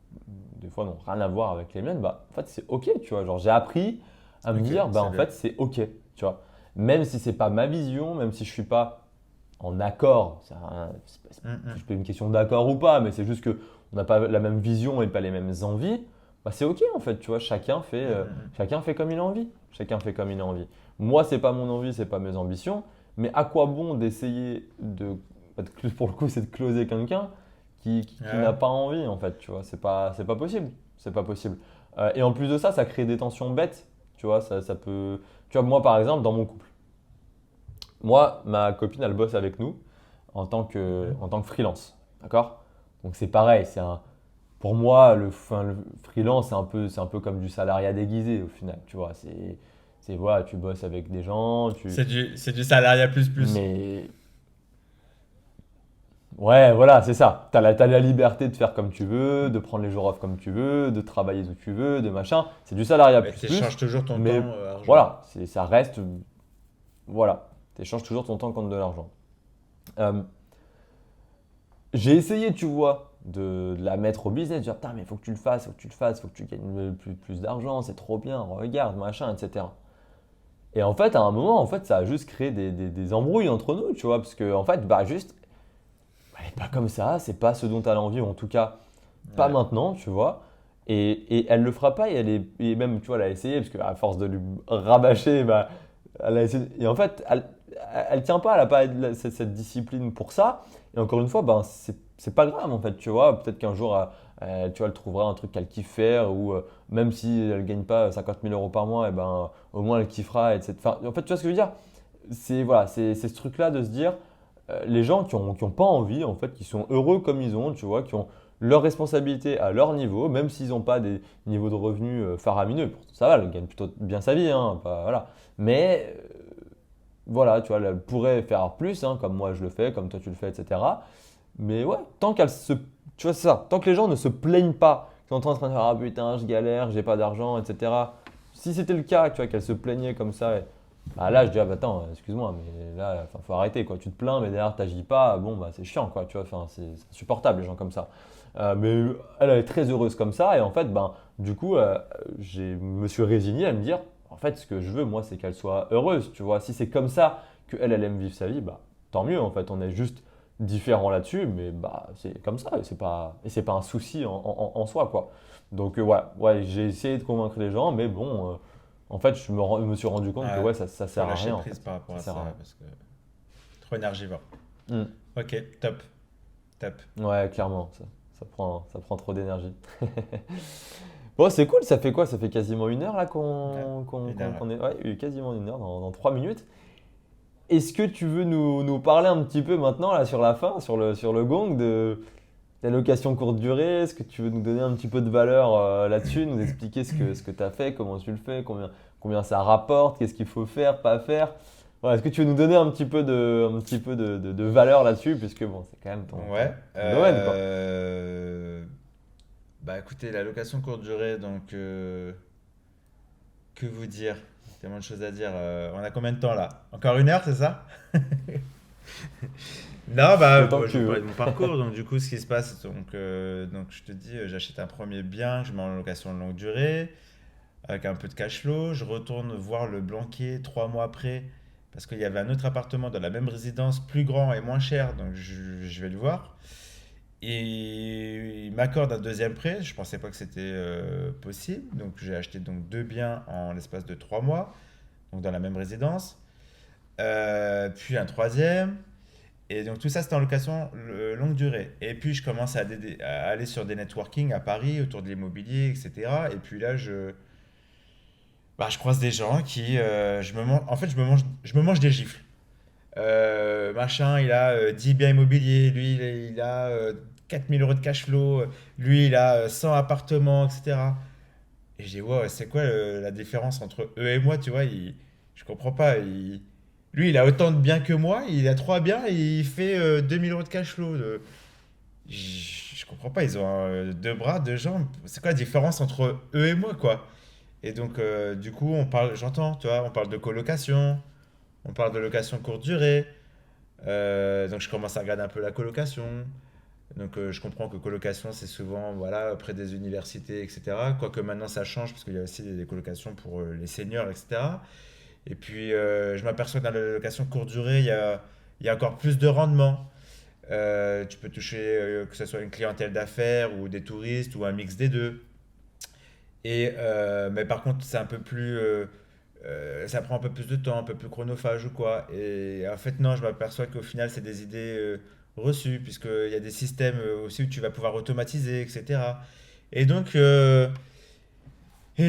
A: des fois, n'ont rien à voir avec les miennes. Bah, en fait, c'est OK, tu vois. Genre, j'ai appris à me
B: Ok,
A: dire, bah,
B: c'est
A: en
B: bien.
A: fait, c'est OK, tu vois. Même si c'est pas ma vision, même si je suis pas en accord,
B: Mm,
A: c'est
B: mm,
A: pas une question d'accord ou pas, mais c'est juste que on n'a pas la même vision et pas les mêmes envies, bah c'est ok en fait, tu vois,
B: mm, mm,
A: chacun fait comme il a envie. Chacun fait comme il a envie. Moi, c'est pas mon envie, c'est pas mes ambitions, mais à quoi bon d'essayer pour le coup, c'est de closer quelqu'un
B: mm.
A: qui n'a
B: Ouais.
A: pas envie en fait, tu vois, c'est pas possible. C'est pas possible. Et en plus de ça, ça crée des tensions bêtes, tu vois, ça peut. Tu vois, moi par exemple, dans mon couple, moi, ma copine, elle bosse avec nous
B: Mhm.
A: en tant que freelance. D'accord. Donc c'est pareil, pour moi, le freelance, c'est un peu comme du salariat déguisé au final. Tu vois, voilà, tu bosses avec des gens,
B: C'est du salariat plus plus.
A: mais Ouais, voilà, c'est ça. T'as la liberté de faire comme tu veux, de prendre les jours off comme tu veux, de travailler où tu veux, de machin. C'est du salariat
B: Mais
A: plus
B: tu
A: plus.
B: échanges toujours ton
A: Mais
B: temps argent.
A: voilà, ça reste. Voilà. Tu échanges toujours ton temps contre de l'argent. Euh, j'ai essayé, tu vois, de la mettre au business. Dire, putain, mais faut que tu le fasses, faut que tu le fasses, faut que tu gagnes plus d'argent, c'est trop bien, regarde, machin, etc. Et en fait, à un moment, en fait, ça a juste créé des embrouilles entre nous, tu vois, parce que, en fait, bah, juste, elle est pas comme ça, c'est pas ce dont elle a envie, ou en tout cas, pas
B: Ouais.
A: maintenant, tu vois. Et elle le fera pas, et même, tu vois, elle a essayé, parce qu'à force de lui rabâcher, bah, elle a essayé, et en fait, elle tient pas, elle a pas cette discipline pour ça. Et encore une fois, ben, c'est pas grave, en fait, tu vois. Peut-être qu'un jour, tu vois, elle trouvera un truc qu'elle kiffe faire, ou même si elle gagne pas 50 000 € par mois, et ben, au moins elle kiffera, etc. Enfin, en fait, tu vois ce que je veux dire? C'est voilà, c'est ce truc-là de se dire, les gens qui ont pas envie, en fait, qui sont heureux comme ils ont, tu vois, qui ont leurs responsabilités à leur niveau, même s'ils n'ont pas des niveaux de revenus faramineux. Pourtant, ça va, elle gagne plutôt bien sa vie, hein, voilà. Mais voilà, tu vois, elle pourrait faire plus, hein, comme moi je le fais, comme toi tu le fais, etc. Mais ouais, tant qu'elle se. Tu vois, c'est ça. Tant que les gens ne se plaignent pas, qu'ils sont en train de faire ah putain, je galère, j'ai pas d'argent, etc. Si c'était le cas, tu vois, qu'elle se plaignait comme ça, bah là je dis ah bah attends, excuse-moi, mais là, enfin, faut arrêter quoi. Tu te plains, mais derrière t'agis pas, bon bah c'est chiant quoi, tu vois, enfin, c'est insupportable les gens comme ça. Mais elle est très heureuse comme ça, et en fait, ben, du coup, me suis résigné à me dire en fait, ce que je veux, moi, c'est qu'elle soit heureuse, tu vois. Si c'est comme ça qu'elle, elle aime vivre sa vie, bah tant mieux en fait. On est juste différents là-dessus, mais bah c'est comme ça, et c'est pas un souci en soi, quoi. Donc ouais, j'ai essayé de convaincre les gens, mais bon, en fait, je me suis rendu compte que
B: Ouais.
A: ouais, ça
B: Faut
A: sert à
B: lâcher
A: rien en
B: prise
A: fait.
B: par rapport
A: Ça
B: à
A: sert à
B: ça
A: rien.
B: parce que trop énergivore.
A: Hmm.
B: Ok, top, top.
A: Ouais, clairement, ça prend trop d'énergie. Bon, c'est cool, ça fait quoi? Ça fait quasiment 1 heure là
B: Ouais, une heure.
A: qu'on est. Ouais, quasiment 1 heure dans 3 minutes. Est-ce que tu veux nous parler un petit peu maintenant, là, sur la fin, sur le gong, de la location courte durée? Est-ce que tu veux nous donner un petit peu de valeur là-dessus, nous expliquer ce que tu as fait, comment tu le fais, combien ça rapporte, qu'est-ce qu'il faut faire, pas faire? Voilà, est-ce que tu veux nous donner un petit peu de valeur là-dessus, puisque bon, c'est quand même ton, ton,
B: Ouais.
A: ton domaine, quoi.
B: Bah écoutez, la location courte durée, donc que vous dire? Tellement de choses à dire. On a combien de temps là? Encore une heure, c'est ça? Non, bah
A: Le temps
B: moi,
A: que
B: je
A: tu
B: vais vous
A: veux.
B: parler de mon parcours. Donc du coup, ce qui se passe, donc je te dis, j'achète un premier bien, je mets en location longue durée, avec un peu de cash flow. Je retourne voir le banquier 3 mois après, parce qu'il y avait un autre appartement dans la même résidence, plus grand et moins cher, donc je vais le voir. Et il m'accorde un deuxième prêt. Je pensais pas que c'était possible. Donc j'ai acheté donc deux biens en l'espace de 3 mois, donc dans la même résidence. Puis un troisième. Et donc tout ça c'était en location longue durée. Et puis je commence à aller sur des networking à Paris autour de l'immobilier, etc. Et puis là je croise des gens qui en fait je me mange des gifles. Machin, il a 10 biens immobiliers, lui il a 4 000 € de cash flow, lui il a 100 appartements, etc. Et je dis, ouais, c'est quoi la différence entre eux et moi, tu vois, je comprends pas. Lui, il a autant de biens que moi, il a 3 biens et il fait 2 000 € de cash flow. Je comprends pas, ils ont deux bras, deux jambes. C'est quoi la différence entre eux et moi, quoi? Et donc, du coup, j'entends, tu vois, on parle de colocation, on parle de location courte durée. Donc je commence à regarder un peu la colocation. Donc je comprends que colocation c'est souvent voilà près des universités etc. Quoique maintenant ça change parce qu'il y a aussi des colocations pour les seniors etc. Et puis je m'aperçois que dans la location courte durée il y a encore plus de rendement. Tu peux toucher que ce soit une clientèle d'affaires ou des touristes ou un mix des deux. Mais par contre c'est un peu plus ça prend un peu plus de temps, un peu plus chronophage ou quoi. Et en fait, non, je m'aperçois qu'au final, c'est des idées reçues, puisqu'il y a des systèmes aussi où tu vas pouvoir automatiser, etc. Et donc, je me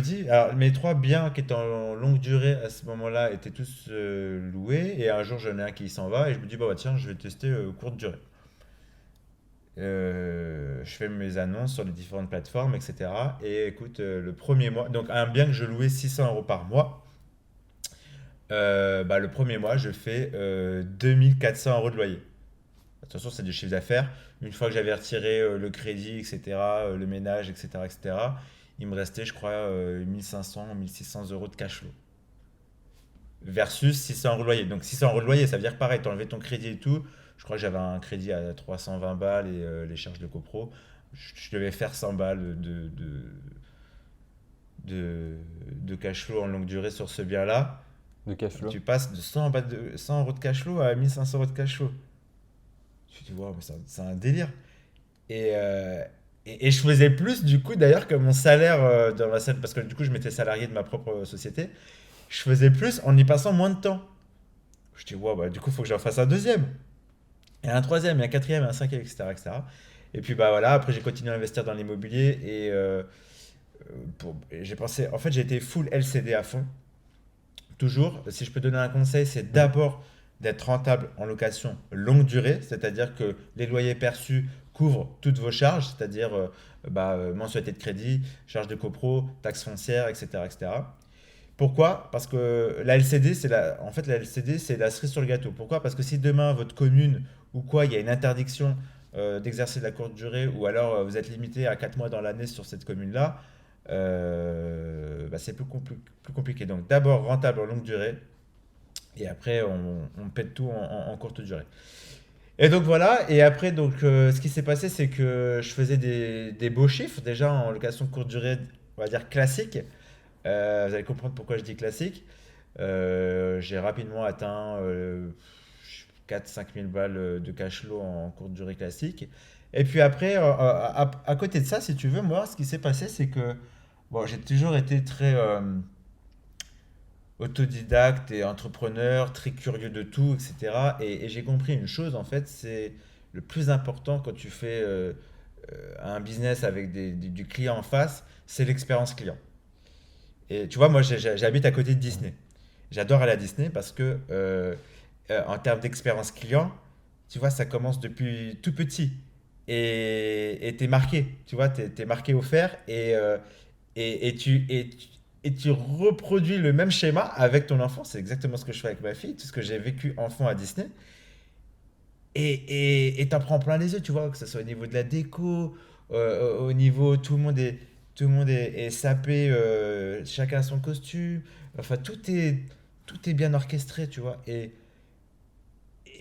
B: dis, alors mes trois biens qui étaient en longue durée à ce moment-là étaient tous loués, et un jour j'en ai un qui s'en va, et je me dis, bah, tiens, je vais tester courte durée. Je fais mes annonces sur les différentes plateformes, etc. Et écoute, le premier mois, donc un bien que je louais 600 € par mois, Bah, le premier mois, je fais 2 400 € de loyer. Attention, c'est du chiffre d'affaires. Une fois que j'avais retiré le crédit, etc., le ménage, etc., etc., il me restait, je crois, 1500, 1600 € de cash flow. Versus 600 € de loyer. Donc 600 € de loyer, ça veut dire pareil, tu enlevais ton crédit et tout. Je crois que j'avais un crédit à 320 balles et les charges de copro. Je devais faire 100 balles de, de cash flow en longue durée sur ce bien-là.
A: De cash flow.
B: Tu passes de 100 € de cash flow à 1500 € de cash flow. Tu te dis, wow, mais c'est un délire. Et, euh, et je faisais plus du coup d'ailleurs que mon salaire dans ma salle, parce que du coup je m'étais salarié de ma propre société. Je faisais plus en y passant moins de temps. Je dis, wow, bah, du coup il faut que j'en fasse un deuxième, et un troisième, et un quatrième, et un cinquième, etc. etc. Et puis bah voilà, après j'ai continué à investir dans l'immobilier et j'ai pensé, en fait j'ai été full LCD à fond. Toujours, si je peux donner un conseil, c'est
A: Mhm.
B: d'abord d'être rentable en location longue durée, c'est-à-dire que les loyers perçus couvrent toutes vos charges, c'est-à-dire mensualité de crédit, charges de copro, taxes foncières, etc., etc. Pourquoi? Parce que la LCD, en fait, la LCD, c'est la cerise sur le gâteau. Pourquoi? Parce que si demain, votre commune ou quoi, il y a une interdiction d'exercer de la courte durée, ou alors vous êtes limité à 4 mois dans l'année sur cette commune-là, c'est plus compliqué. Donc d'abord rentable en longue durée, et après on pète tout en courte durée. Et donc voilà, et après donc ce qui s'est passé, c'est que je faisais des beaux chiffres déjà en location courte durée, on va dire classique. Vous allez comprendre pourquoi je dis classique. J'ai rapidement atteint 4-5 000 balles de cash flow en courte durée classique. Et puis après, à côté de ça, si tu veux, moi, ce qui s'est passé, c'est que bon, j'ai toujours été très autodidacte et entrepreneur, très curieux de tout, etc. Et j'ai compris une chose, en fait, c'est le plus important quand tu fais un business avec du client en face, c'est l'expérience client. Et tu vois, moi, j'habite à côté de Disney. J'adore aller à Disney parce que, en termes d'expérience client, tu vois, ça commence depuis tout petit. Et t'es marqué, tu vois, t'es marqué au fer et tu reproduis le même schéma avec ton enfant. C'est exactement ce que je fais avec ma fille, tout ce que j'ai vécu enfant à Disney. Et t'en prends plein les yeux, tu vois, que ce soit au niveau de la déco, au niveau, tout le monde est sapé, chacun a son costume. Enfin, tout est bien orchestré, tu vois.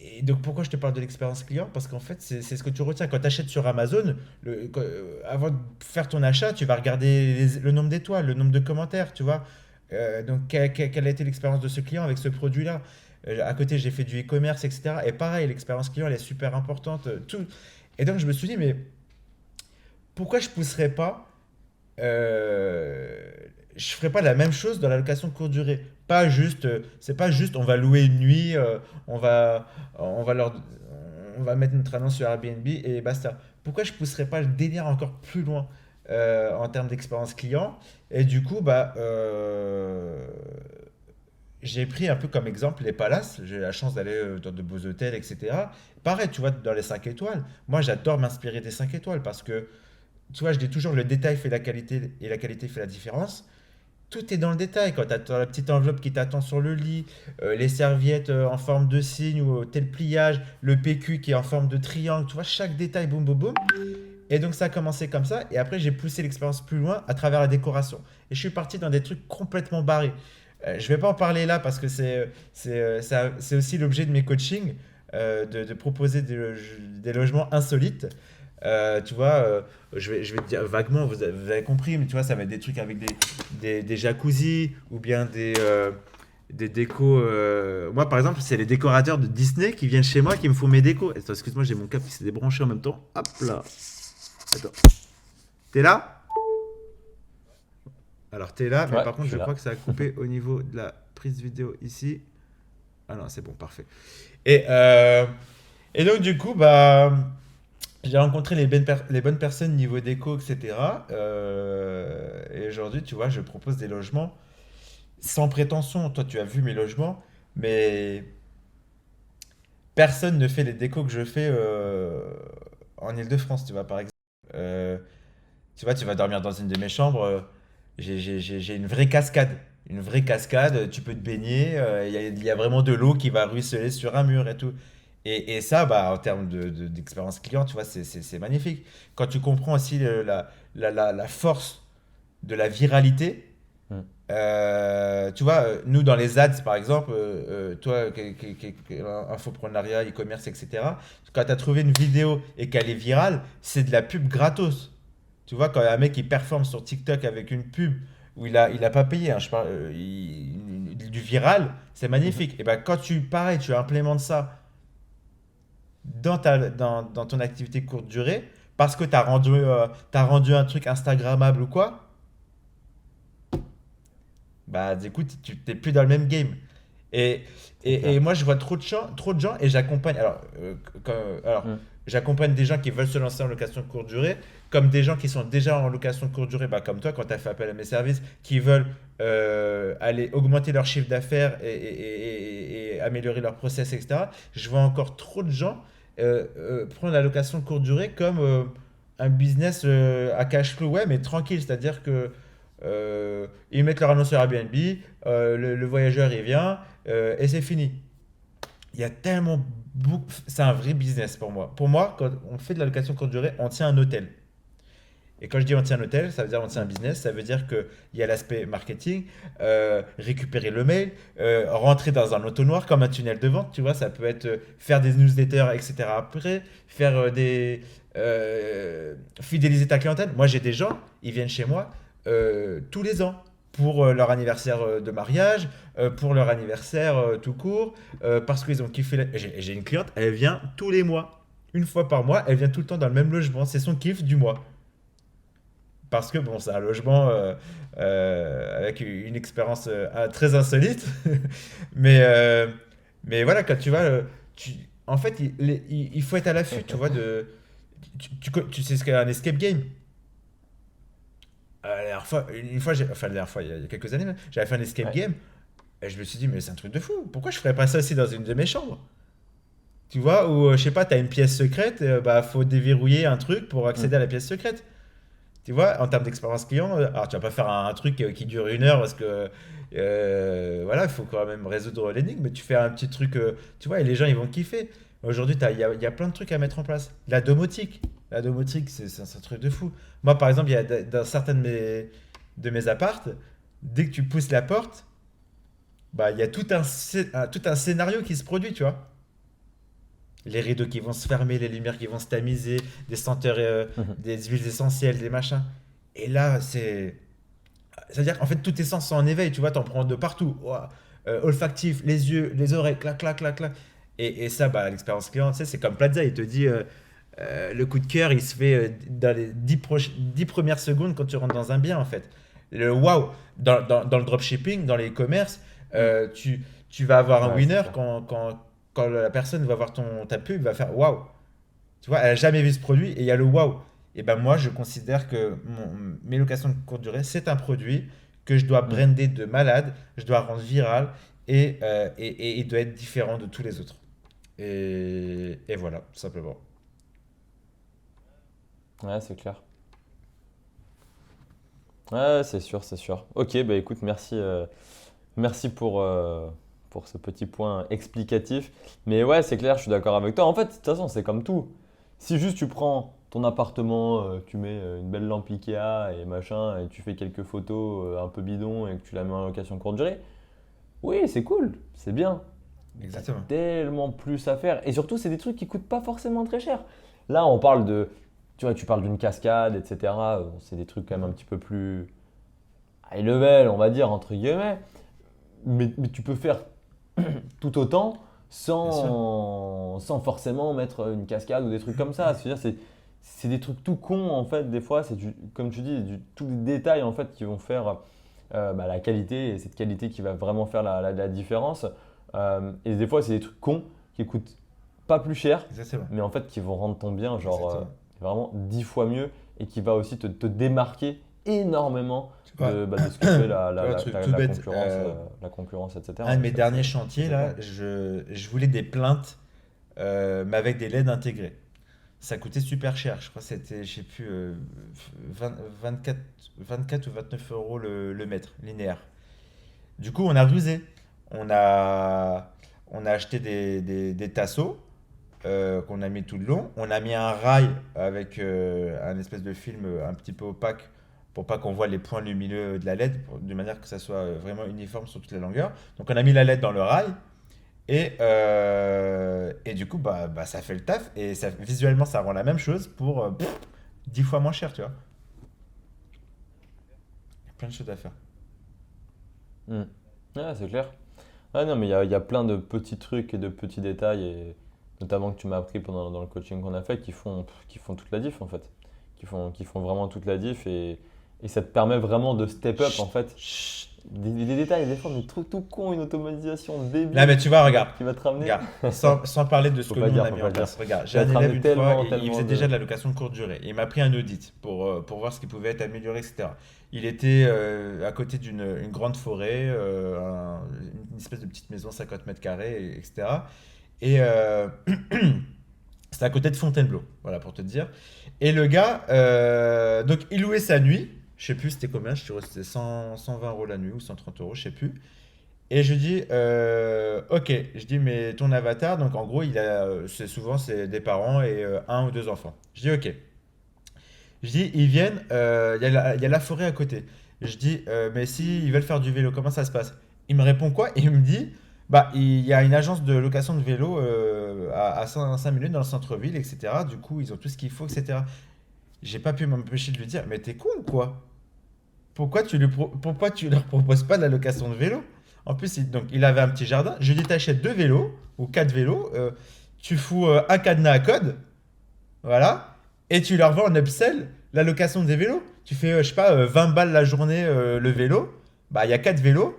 B: Et donc, pourquoi je te parle de l'expérience client? Parce qu'en fait, c'est ce que tu retiens. Quand tu achètes sur Amazon, avant de faire ton achat, tu vas regarder le nombre d'étoiles, le nombre de commentaires, tu vois. Donc, quelle a été l'expérience de ce client avec ce produit-là? À côté, j'ai fait du e-commerce, etc. Et pareil, l'expérience client, elle est super importante. Tout. Et donc, je me suis dit, mais pourquoi je pousserais pas je ferais pas la même chose dans la location courte durée. Pas juste, c'est pas juste on va louer une nuit, on va, on va leur, on va mettre notre annonce sur Airbnb et basta. Pourquoi je pousserais pas le délire encore plus loin en termes d'expérience client? Et du coup, j'ai pris un peu comme exemple les palaces. J'ai eu la chance d'aller dans de beaux hôtels, etc. Pareil, tu vois, dans les 5 étoiles. Moi, j'adore m'inspirer des 5 étoiles parce que, tu vois, je dis toujours le détail fait la qualité et la qualité fait la différence. Tout est dans le détail. Quand tu as la petite enveloppe qui t'attend sur le lit, les serviettes en forme de cygne ou tel pliage, le PQ qui est en forme de triangle, tu vois, chaque détail, boum, boum, boum. Et donc ça a commencé comme ça. Et après, j'ai poussé l'expérience plus loin à travers la décoration. Et je suis parti dans des trucs complètement barrés. Je vais pas en parler là parce que c'est aussi l'objet de mes coachings, de proposer des logements insolites. Tu vois, je vais te dire vaguement, vous avez compris, mais tu vois, ça va être des trucs avec des jacuzzis ou bien des décos. Moi, par exemple, c'est les décorateurs de Disney qui viennent chez moi qui me font mes décos. Attends, excuse-moi, j'ai mon câble qui s'est débranché en même temps. Hop là. Attends. T'es là? Alors, t'es là, mais
A: Ouais,
B: par
A: je
B: contre, je
A: suis
B: crois
A: là.
B: que ça a coupé au niveau de la prise vidéo ici. Ah non, c'est bon, parfait. Et, euh, et donc, du coup, j'ai rencontré les bonnes personnes niveau déco, etc. Et aujourd'hui, tu vois, je propose des logements sans prétention. Toi, tu as vu mes logements, mais personne ne fait les décos que je fais en Île-de-France, tu vois, par exemple. Euh, tu vois, tu vas dormir dans une de mes chambres, j'ai une vraie cascade. une vraie cascade, tu peux te baigner, il y a vraiment de l'eau qui va ruisseler sur un mur et tout. Et ça, bah, en termes d'expérience client, tu vois, c'est magnifique. Quand tu comprends aussi la force de la viralité,
A: Mm.
B: tu vois, nous dans les ads par exemple, toi, infoprenariat, e-commerce, etc., quand tu as trouvé une vidéo et qu'elle est virale, c'est de la pub gratos. Tu vois, quand un mec il performe sur TikTok avec une pub où il a pas payé, hein, je parle, du viral, c'est
A: Mhm.
B: magnifique. Et ben quand pareil, tu implémentes ça dans ton activité courte durée, parce que t'as rendu un truc Instagrammable ou quoi, bah écoute, tu t'es plus dans le même game. Et,
A: C'est clair.
B: et moi, je vois trop de gens et j'accompagne. Alors,
A: Mm.
B: j'accompagne des gens qui veulent se lancer en location courte durée, comme des gens qui sont déjà en location courte durée, bah, comme toi, quand tu as fait appel à mes services, qui veulent aller augmenter leur chiffre d'affaires et améliorer leur process, etc. Je vois encore trop de gens prendre la location courte durée comme un business à cash flow, ouais, mais tranquille, c'est-à-dire que ils mettent leur annonce sur Airbnb, le voyageur il vient, et c'est fini. Il y a tellement beaucoup. C'est un vrai business pour moi. Pour moi, quand on fait de la location courte durée, on tient un hôtel. Et quand je dis on tient un hôtel, ça veut dire on tient un
A: Mm.
B: business, ça veut dire qu'il y a l'aspect marketing, récupérer le mail, rentrer dans un entonnoir comme un tunnel de vente, tu vois, ça peut être faire des newsletters, etc. après, faire fidéliser ta clientèle. Moi, j'ai des gens, ils viennent chez moi tous les ans pour leur anniversaire de mariage, pour leur anniversaire tout court, parce qu'ils ont kiffé. J'ai une cliente, elle vient tous les mois. Une fois par mois, elle vient tout le temps dans le même logement. C'est son kiff du mois. Parce que bon, c'est un logement avec une expérience très insolite. mais, euh, mais voilà, quand tu vas. En fait, il faut être à l'affût, tu vois. Tu sais ce qu'est un escape game. La dernière fois, une fois, enfin la dernière fois, il y a quelques années, même, j'avais fait un escape
A: Ouais.
B: game et je me suis dit, mais c'est un truc de fou. Pourquoi je ferais pas ça aussi dans une de mes chambres? Tu vois, ou je sais pas, t'as une pièce secrète, bah faut déverrouiller un truc pour accéder
A: Mm.
B: à la pièce secrète. Tu vois, en termes d'expérience client, alors tu vas pas faire un truc qui dure 1 heure parce que voilà, il faut quand même résoudre l'énigme, mais tu fais un petit truc, tu vois, et les gens ils vont kiffer. Aujourd'hui, il y a plein de trucs à mettre en place. La domotique, c'est un truc de fou. Moi, par exemple, il y a dans certains de mes appartes, dès que tu pousses la porte, bah, il y a tout un scénario qui se produit, tu vois. Les rideaux qui vont se fermer, les lumières qui vont se tamiser, des senteurs,
A: Mhm.
B: des huiles essentielles, des machins. Et là, c'est-à-dire qu'en fait, tous tes sens sont en éveil, tu vois, t'en prends de partout. Ouah. Olfactif, les yeux, les oreilles, clac, clac, clac, clac. Et ça, bah, l'expérience client, tu sais, c'est comme Plaza, il te dit le coup de cœur, il se fait dans les 10 premières secondes quand tu rentres dans un bien, en fait. Le waouh, dans le dropshipping, dans les e-commerce,
A: Mm.
B: tu vas avoir un
A: Ouais, c'est
B: winner
A: clair.
B: quand la personne va voir ta pub, va faire waouh. Tu vois, elle a jamais vu ce produit et il y a le waouh. Et ben moi, je considère que mes locations de courte durée, c'est un produit que je dois
A: Mm.
B: brander de malade, je dois rendre viral et il doit être différent de tous les autres. Et voilà, tout simplement.
A: Ouais, c'est clair. Ouais, c'est sûr, c'est sûr. Ok, bah écoute, merci, merci pour ce petit point explicatif. Mais ouais, c'est clair, je suis d'accord avec toi. En fait, de toute façon, c'est comme tout. Si juste tu prends ton appartement, tu mets une belle lampe Ikea et machin, et tu fais quelques photos un peu bidon et que tu la mets en location courte durée, oui, c'est cool, c'est bien. Mais t'as
B: Exactement.
A: tellement plus à faire. Et surtout, c'est des trucs qui coûtent pas forcément très cher. Là, on parle de. Tu vois, tu parles d'une cascade, etc. C'est des trucs quand même un
B: Mhm.
A: petit peu plus high level, on va dire, entre guillemets. Mais tu peux faire tout autant
B: Bien sûr.
A: sans forcément mettre une cascade ou des trucs comme ça. C'est-à-dire, c'est des trucs tout cons, en fait, des fois. C'est comme tu dis, tous les détails, en fait, qui vont faire bah, la qualité. Et cette qualité qui va vraiment faire la différence. Et des fois, c'est des trucs cons qui coûtent pas plus cher,
B: Exactement.
A: mais en fait, qui vont rendre ton bien, genre,
B: Exactement.
A: vraiment 10 fois mieux et qui va aussi te démarquer énormément
B: Tu vois,
A: de ce que fait
B: tu vois, un truc tout bête.
A: la concurrence,
B: Un
A: etc.
B: de
A: Donc
B: mes
A: ça,
B: derniers
A: ça,
B: chantiers,
A: c'est clair.
B: là, je voulais des plaintes, mais avec des LED intégrés. Ça coûtait super cher. Je crois que c'était, je sais plus, 20 24, 24 ou 29 euros le mètre linéaire. Du coup, on a rusé. On a, on a acheté des tasseaux qu'on a mis tout le long. On a mis un rail avec un espèce de film un petit peu opaque pour pas qu'on voit les points lumineux de la LED, de manière que ça soit vraiment uniforme sur toute la longueur. Donc on a mis la LED dans le rail et du coup ça fait le taf et ça, visuellement ça rend la même chose pour 10 fois moins cher, tu vois. Il y a plein de choses à faire.
A: Hmm. Ouais, c'est clair. Ah non, mais il y a plein de petits trucs et de petits détails, et notamment que tu m'as appris pendant dans le coaching qu'on a fait, qui font toute la diff en fait. Qui font vraiment toute la diff, et ça te permet vraiment de step up en
B: Chut,
A: fait.
B: chut.
A: Des détails, des fois, mais trop tout con, une automatisation
B: Là,
A: débile
B: mais tu vois, regarde,
A: qui va te ramener.
B: regarde, sans parler de ce
A: Faut
B: que
A: pas
B: nous on
A: dire,
B: a
A: faut
B: mis
A: pas
B: en
A: dire.
B: place. Regarde,
A: Tu
B: j'ai
A: vas
B: un
A: te
B: élève
A: ramener
B: une fois,
A: tellement,
B: il
A: tellement
B: faisait déjà
A: de.
B: de la location courte durée. Il m'a pris un audit pour voir ce qui pouvait être amélioré, etc. Il était à côté d'une une grande forêt, une espèce de petite maison, 50 mètres carrés, etc. Et c'était à côté de Fontainebleau, voilà pour te dire. Et le gars, donc il louait sa nuit, je sais plus c'était combien, je crois que c'était 120 euros la nuit ou 130 euros, je sais plus. Et je dis, ok, je dis, mais ton avatar, donc en gros, c'est souvent c'est des parents et un ou deux enfants. Je dis, ok. Je dis, ils viennent, il y a la forêt à côté. Je dis, mais si ils veulent faire du vélo, comment ça se passe? Il me répond quoi? Il me dit, bah, il y a une agence de location de vélo à 5 minutes dans le centre-ville, etc. Du coup, ils ont tout ce qu'il faut, etc. J'ai pas pu m'empêcher de lui dire, mais t'es con ou quoi? Pourquoi tu leur proposes pas de la location de vélo? En plus, donc, il avait un petit jardin. Je lui ai dit, t'achètes deux vélos ou quatre vélos, tu fous un cadenas à code, voilà, et tu leur vends en upsell la location des vélos. Tu fais, je sais pas, 20 balles la journée le vélo. Bah, il y a quatre vélos.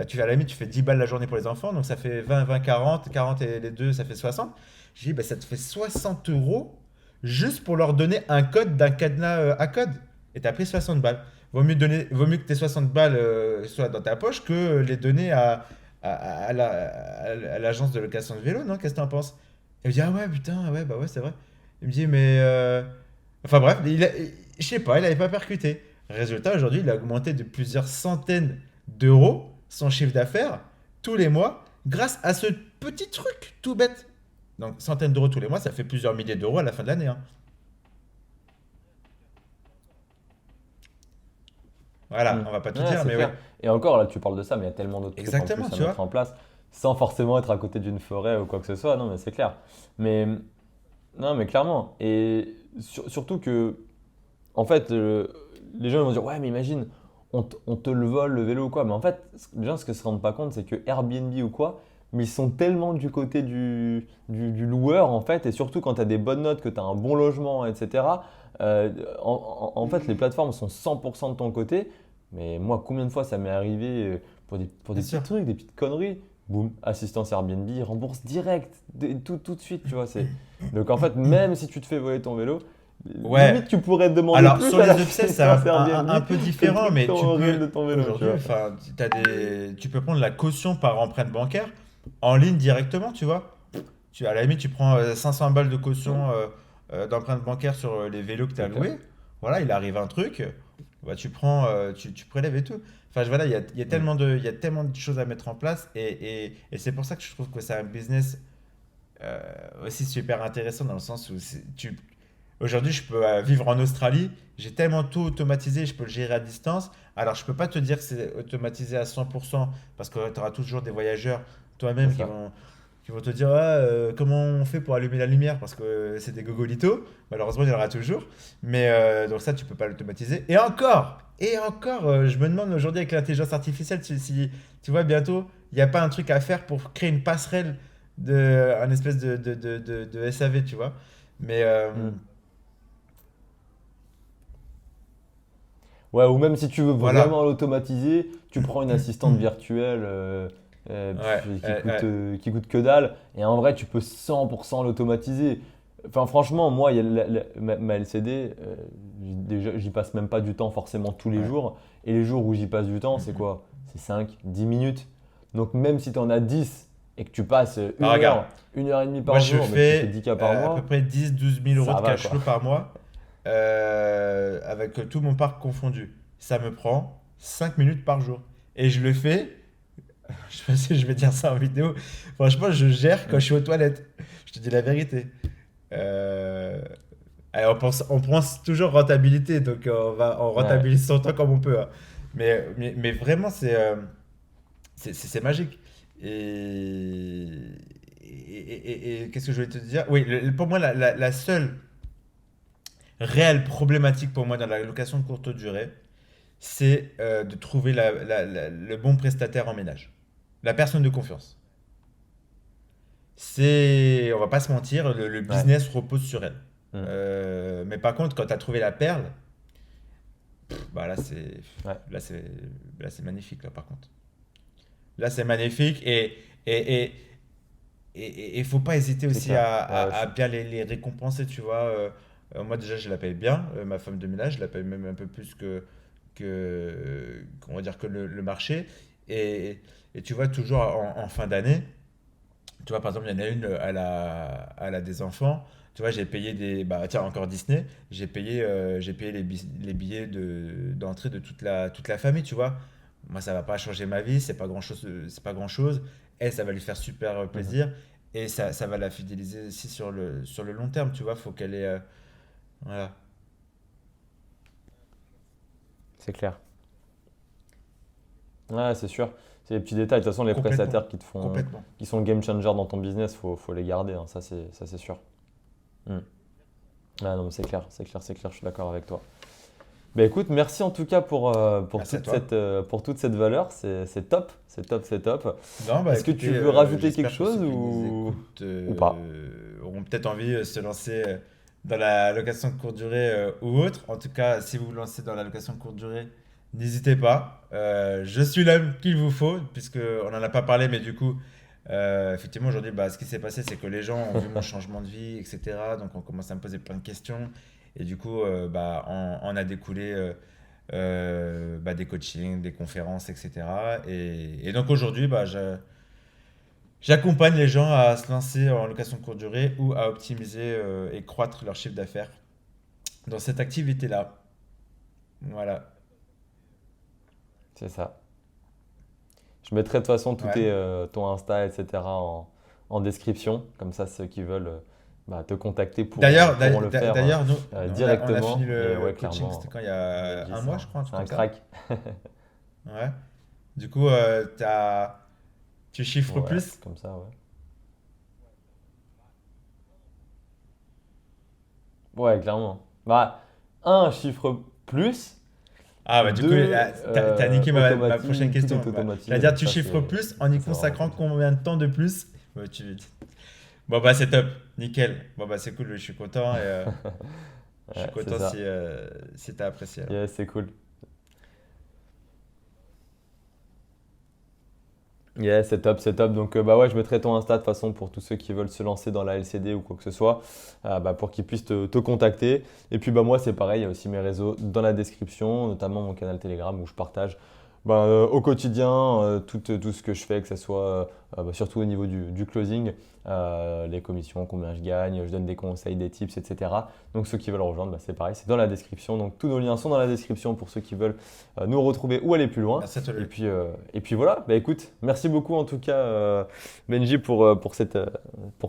B: Tu fais à la limite, tu fais 10 balles la journée pour les enfants, donc ça fait 20, 20, 40, 40 et les deux, ça fait 60. J'ai dit, bah, ça te fait 60 euros juste pour leur donner un code d'un cadenas à code. Et t'as pris 60 balles. Vaut mieux que tes 60 balles soient dans ta poche que les donner à l'agence de location de vélo, non? Qu'est-ce que t'en penses? Il me dit, ah ouais, putain, ouais, bah ouais, c'est vrai. Il me dit, mais. Enfin bref, je sais pas, il avait pas percuté. Résultat, aujourd'hui, il a augmenté de plusieurs centaines d'euros son chiffre d'affaires tous les mois grâce à ce petit truc tout bête. Donc, centaines d'euros tous les mois, ça fait plusieurs milliers d'euros à la fin de l'année, hein. Voilà,
A: Hmm.
B: on va pas tout
A: Ouais,
B: dire,
A: c'est
B: mais oui.
A: clair. Et encore, là, tu parles de ça, mais il y a tellement d'autres trucs en
B: Exactement,
A: plus à
B: tu vois.
A: mettre en place, sans forcément être à côté d'une forêt ou quoi que ce soit. Non, mais c'est clair. Mais non, mais clairement. Et surtout que, en fait, les gens ils vont dire, ouais, mais imagine, on te le vole, le vélo ou quoi. Mais en fait, les gens, ce qu'ils se rendent pas compte, c'est que Airbnb ou quoi, mais ils sont tellement du côté du loueur, en fait, et surtout quand tu as des bonnes notes, que tu as un bon logement, etc. En fait, les plateformes sont 100% de ton côté. Mais moi, combien de fois ça m'est arrivé pour des
B: Bien
A: petits
B: sûr.
A: trucs, des petites conneries, boum, assistance Airbnb, rembourse direct, tout de suite, tu vois. Donc en fait, même si tu te fais voler ton vélo,
B: Ouais.
A: limite tu pourrais demander
B: Alors,
A: plus
B: sur
A: à
B: les upsells, c'est
A: l'assistance Airbnb
B: un peu
A: que le
B: différent,
A: truc
B: mais tu
A: horrible
B: peux.
A: de ton vélo, tu
B: Aujourd'hui,
A: vois.
B: enfin, tu peux prendre la caution par empreinte bancaire en ligne directement, tu vois. À la limite, tu prends 500 balles de
A: Ouais,
B: caution d'empreinte bancaire sur les vélos que tu as
A: c'est clair.
B: loués. Voilà, il arrive un truc, bah, tu prends, tu prélèves et tout. Enfin, voilà,
A: Mm.
B: il y a tellement de choses à mettre en place et c'est pour ça que je trouve que c'est un business euh, aussi super intéressant dans le sens où aujourd'hui, je peux vivre en Australie, j'ai tellement tout automatisé, je peux le gérer à distance. Alors, je peux pas te dire que c'est automatisé à 100% parce que tu auras toujours des voyageurs
A: C'est
B: toi-même
A: ça.
B: qui vont te dire ah, comment on fait pour allumer la lumière parce que c'est des gogolitos. Malheureusement, il y en aura toujours. Mais donc ça, tu peux pas l'automatiser. Et encore, je me demande aujourd'hui avec l'intelligence artificielle si tu vois bientôt, il n'y a pas un truc à faire pour créer une passerelle un espèce de SAV, tu vois. Mais
A: Mm. Ouais, ou même si tu veux vraiment
B: voilà.
A: l'automatiser, tu prends une assistante virtuelle
B: Ouais, ouais.
A: qui coûte que dalle, et en vrai, tu peux 100% l'automatiser. Enfin, franchement, moi, il y a ma LCD, j'y passe même pas du temps forcément tous les
B: Ouais.
A: jours, et les jours où j'y passe du temps, c'est
B: Mhm.
A: quoi? C'est 5, 10 minutes. Donc, même si tu en as 10 et que tu passes
B: Alors regarde,
A: une heure et demie
B: moi
A: par
B: je
A: jour, mais que tu fais
B: fais
A: 10K par
B: à peu
A: mois,
B: près 10 000 12 000 euros
A: ça
B: de
A: va
B: cash
A: quoi.
B: flow par mois avec tout mon parc confondu. Ça me prend 5 minutes par jour. Et je le fais Je sais pas si je vais dire ça en vidéo. Franchement, je gère quand je suis aux toilettes. Je te dis la vérité. Euh, allez, on pense toujours rentabilité, donc on
A: Ouais,
B: rentabilise son temps comme on peut, hein. Mais vraiment, c'est magique. Et, et qu'est-ce que je voulais te dire? Oui, pour moi, la seule réelle problématique pour moi dans la location de courte durée, c'est de trouver le bon prestataire en ménage. La personne de confiance. On va pas se mentir, le
A: ouais.
B: business repose sur elle.
A: Mm.
B: Mais par contre, quand tu as trouvé la perle, bah
A: Ouais,
B: là c'est, là c'est magnifique là par contre. Là c'est magnifique et il faut pas hésiter
A: c'est
B: aussi
A: clair. Ouais,
B: à bien les récompenser, tu vois. Moi déjà je la paye bien, ma femme de ménage, je la paye même un peu plus qu'on va dire que le marché. Et, et tu vois, toujours en fin d'année, tu vois, par exemple, il y en a une, elle a des enfants. Tu vois, j'ai payé des. Bah, tiens, encore Disney. J'ai payé les billets d'entrée de toute la famille, tu vois. Moi, ça va pas changer ma vie, c'est pas grand-chose. C'est pas grand-chose. Elle, ça va lui faire super
A: mhm.
B: plaisir. Et ça va la fidéliser aussi sur le long terme, tu vois. Faut qu'elle ait. Voilà,
A: C'est clair. Ouais, c'est sûr. C'est les petits détails. De toute façon, les
B: complètement.
A: prestataires
B: Complètement.
A: qui sont game changer dans ton business, faut les garder, hein. Ça, c'est sûr. Mm. Ah non, mais c'est clair, je suis d'accord avec toi. Bah écoute, merci en tout cas
B: Merci à toi.
A: pour toute cette valeur, c'est top, c'est top, c'est top.
B: Non, bah
A: Est-ce que tu
B: écoutez,
A: veux rajouter quelque
B: j'espère que
A: chose
B: ceux qui nous écoutent
A: ou pas?
B: auront peut-être envie de se lancer dans la location de courte durée ou autre. En tout cas, si vous vous lancez dans la location de courte durée, n'hésitez pas. Je suis l'homme qu'il vous faut, puisque on n'en a pas parlé, mais du coup, effectivement, aujourd'hui, bah, ce qui s'est passé, c'est que les gens ont vu mon changement de vie, etc. Donc, on commence à me poser plein de questions. Et du coup, bah, on a découlé bah, des coachings, des conférences, etc. Et donc aujourd'hui, bah, j'accompagne les gens à se lancer en location de courte durée ou à optimiser et croître leur chiffre d'affaires dans cette activité-là. Voilà.
A: C'est ça. Je mettrai de toute façon
B: Ouais.
A: ton Insta, etc. en description, comme ça ceux qui veulent te contacter pourront le faire
B: D'ailleurs, nous, on a fini
A: directement. Et
B: le
A: ouais,
B: coaching, c'était
A: clairement,
B: quand il y
A: comme tu as
B: a
A: dit,
B: un mois, je crois, un
A: c'est
B: truc
A: un
B: comme ça.
A: crack.
B: Ouais. Du coup, tu chiffres
A: Ouais,
B: plus?
A: comme ça, ouais. Ouais, clairement. Bah, un chiffre plus,
B: Ah bah du coup,
A: deux
B: t'as niqué ma prochaine
A: automatique, tout
B: question.
A: est automatisé,
B: C'est-à-dire,
A: donc
B: tu
A: ça
B: chiffres plus en y
A: c'est vraiment
B: consacrant
A: cool.
B: combien de temps de plus? Ouais, Bon bah c'est top, nickel. Bon bah c'est cool, je suis content et je suis
A: Ouais, c'est
B: content
A: ça.
B: si t'as apprécié alors.
A: Yeah, c'est cool. Yeah, c'est top, c'est top. Donc, bah ouais, je mettrai ton Insta de toute façon pour tous ceux qui veulent se lancer dans la LCD ou quoi que ce soit, pour qu'ils puissent te contacter. Et puis, bah moi, c'est pareil, il y a aussi mes réseaux dans la description, notamment mon canal Telegram où je partage au quotidien tout ce que je fais, que ce soit surtout au niveau du closing, les commissions, combien je gagne, je donne des conseils, des tips, etc. Donc, ceux qui veulent rejoindre, c'est pareil, c'est dans la description. Donc, tous nos liens sont dans la description pour ceux qui veulent nous retrouver ou aller plus loin.
B: Merci à toi, Louis.
A: Et puis voilà, bah écoute, merci beaucoup en tout cas Benji pour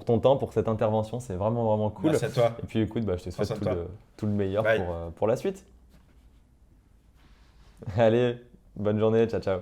A: ton temps, pour cette intervention, c'est vraiment vraiment cool.
B: Merci à toi.
A: Et puis écoute, bah, je te
B: Prends
A: souhaite
B: soin de toi.
A: tout le meilleur
B: Bye.
A: pour la suite. Allez, bonne journée, ciao ciao.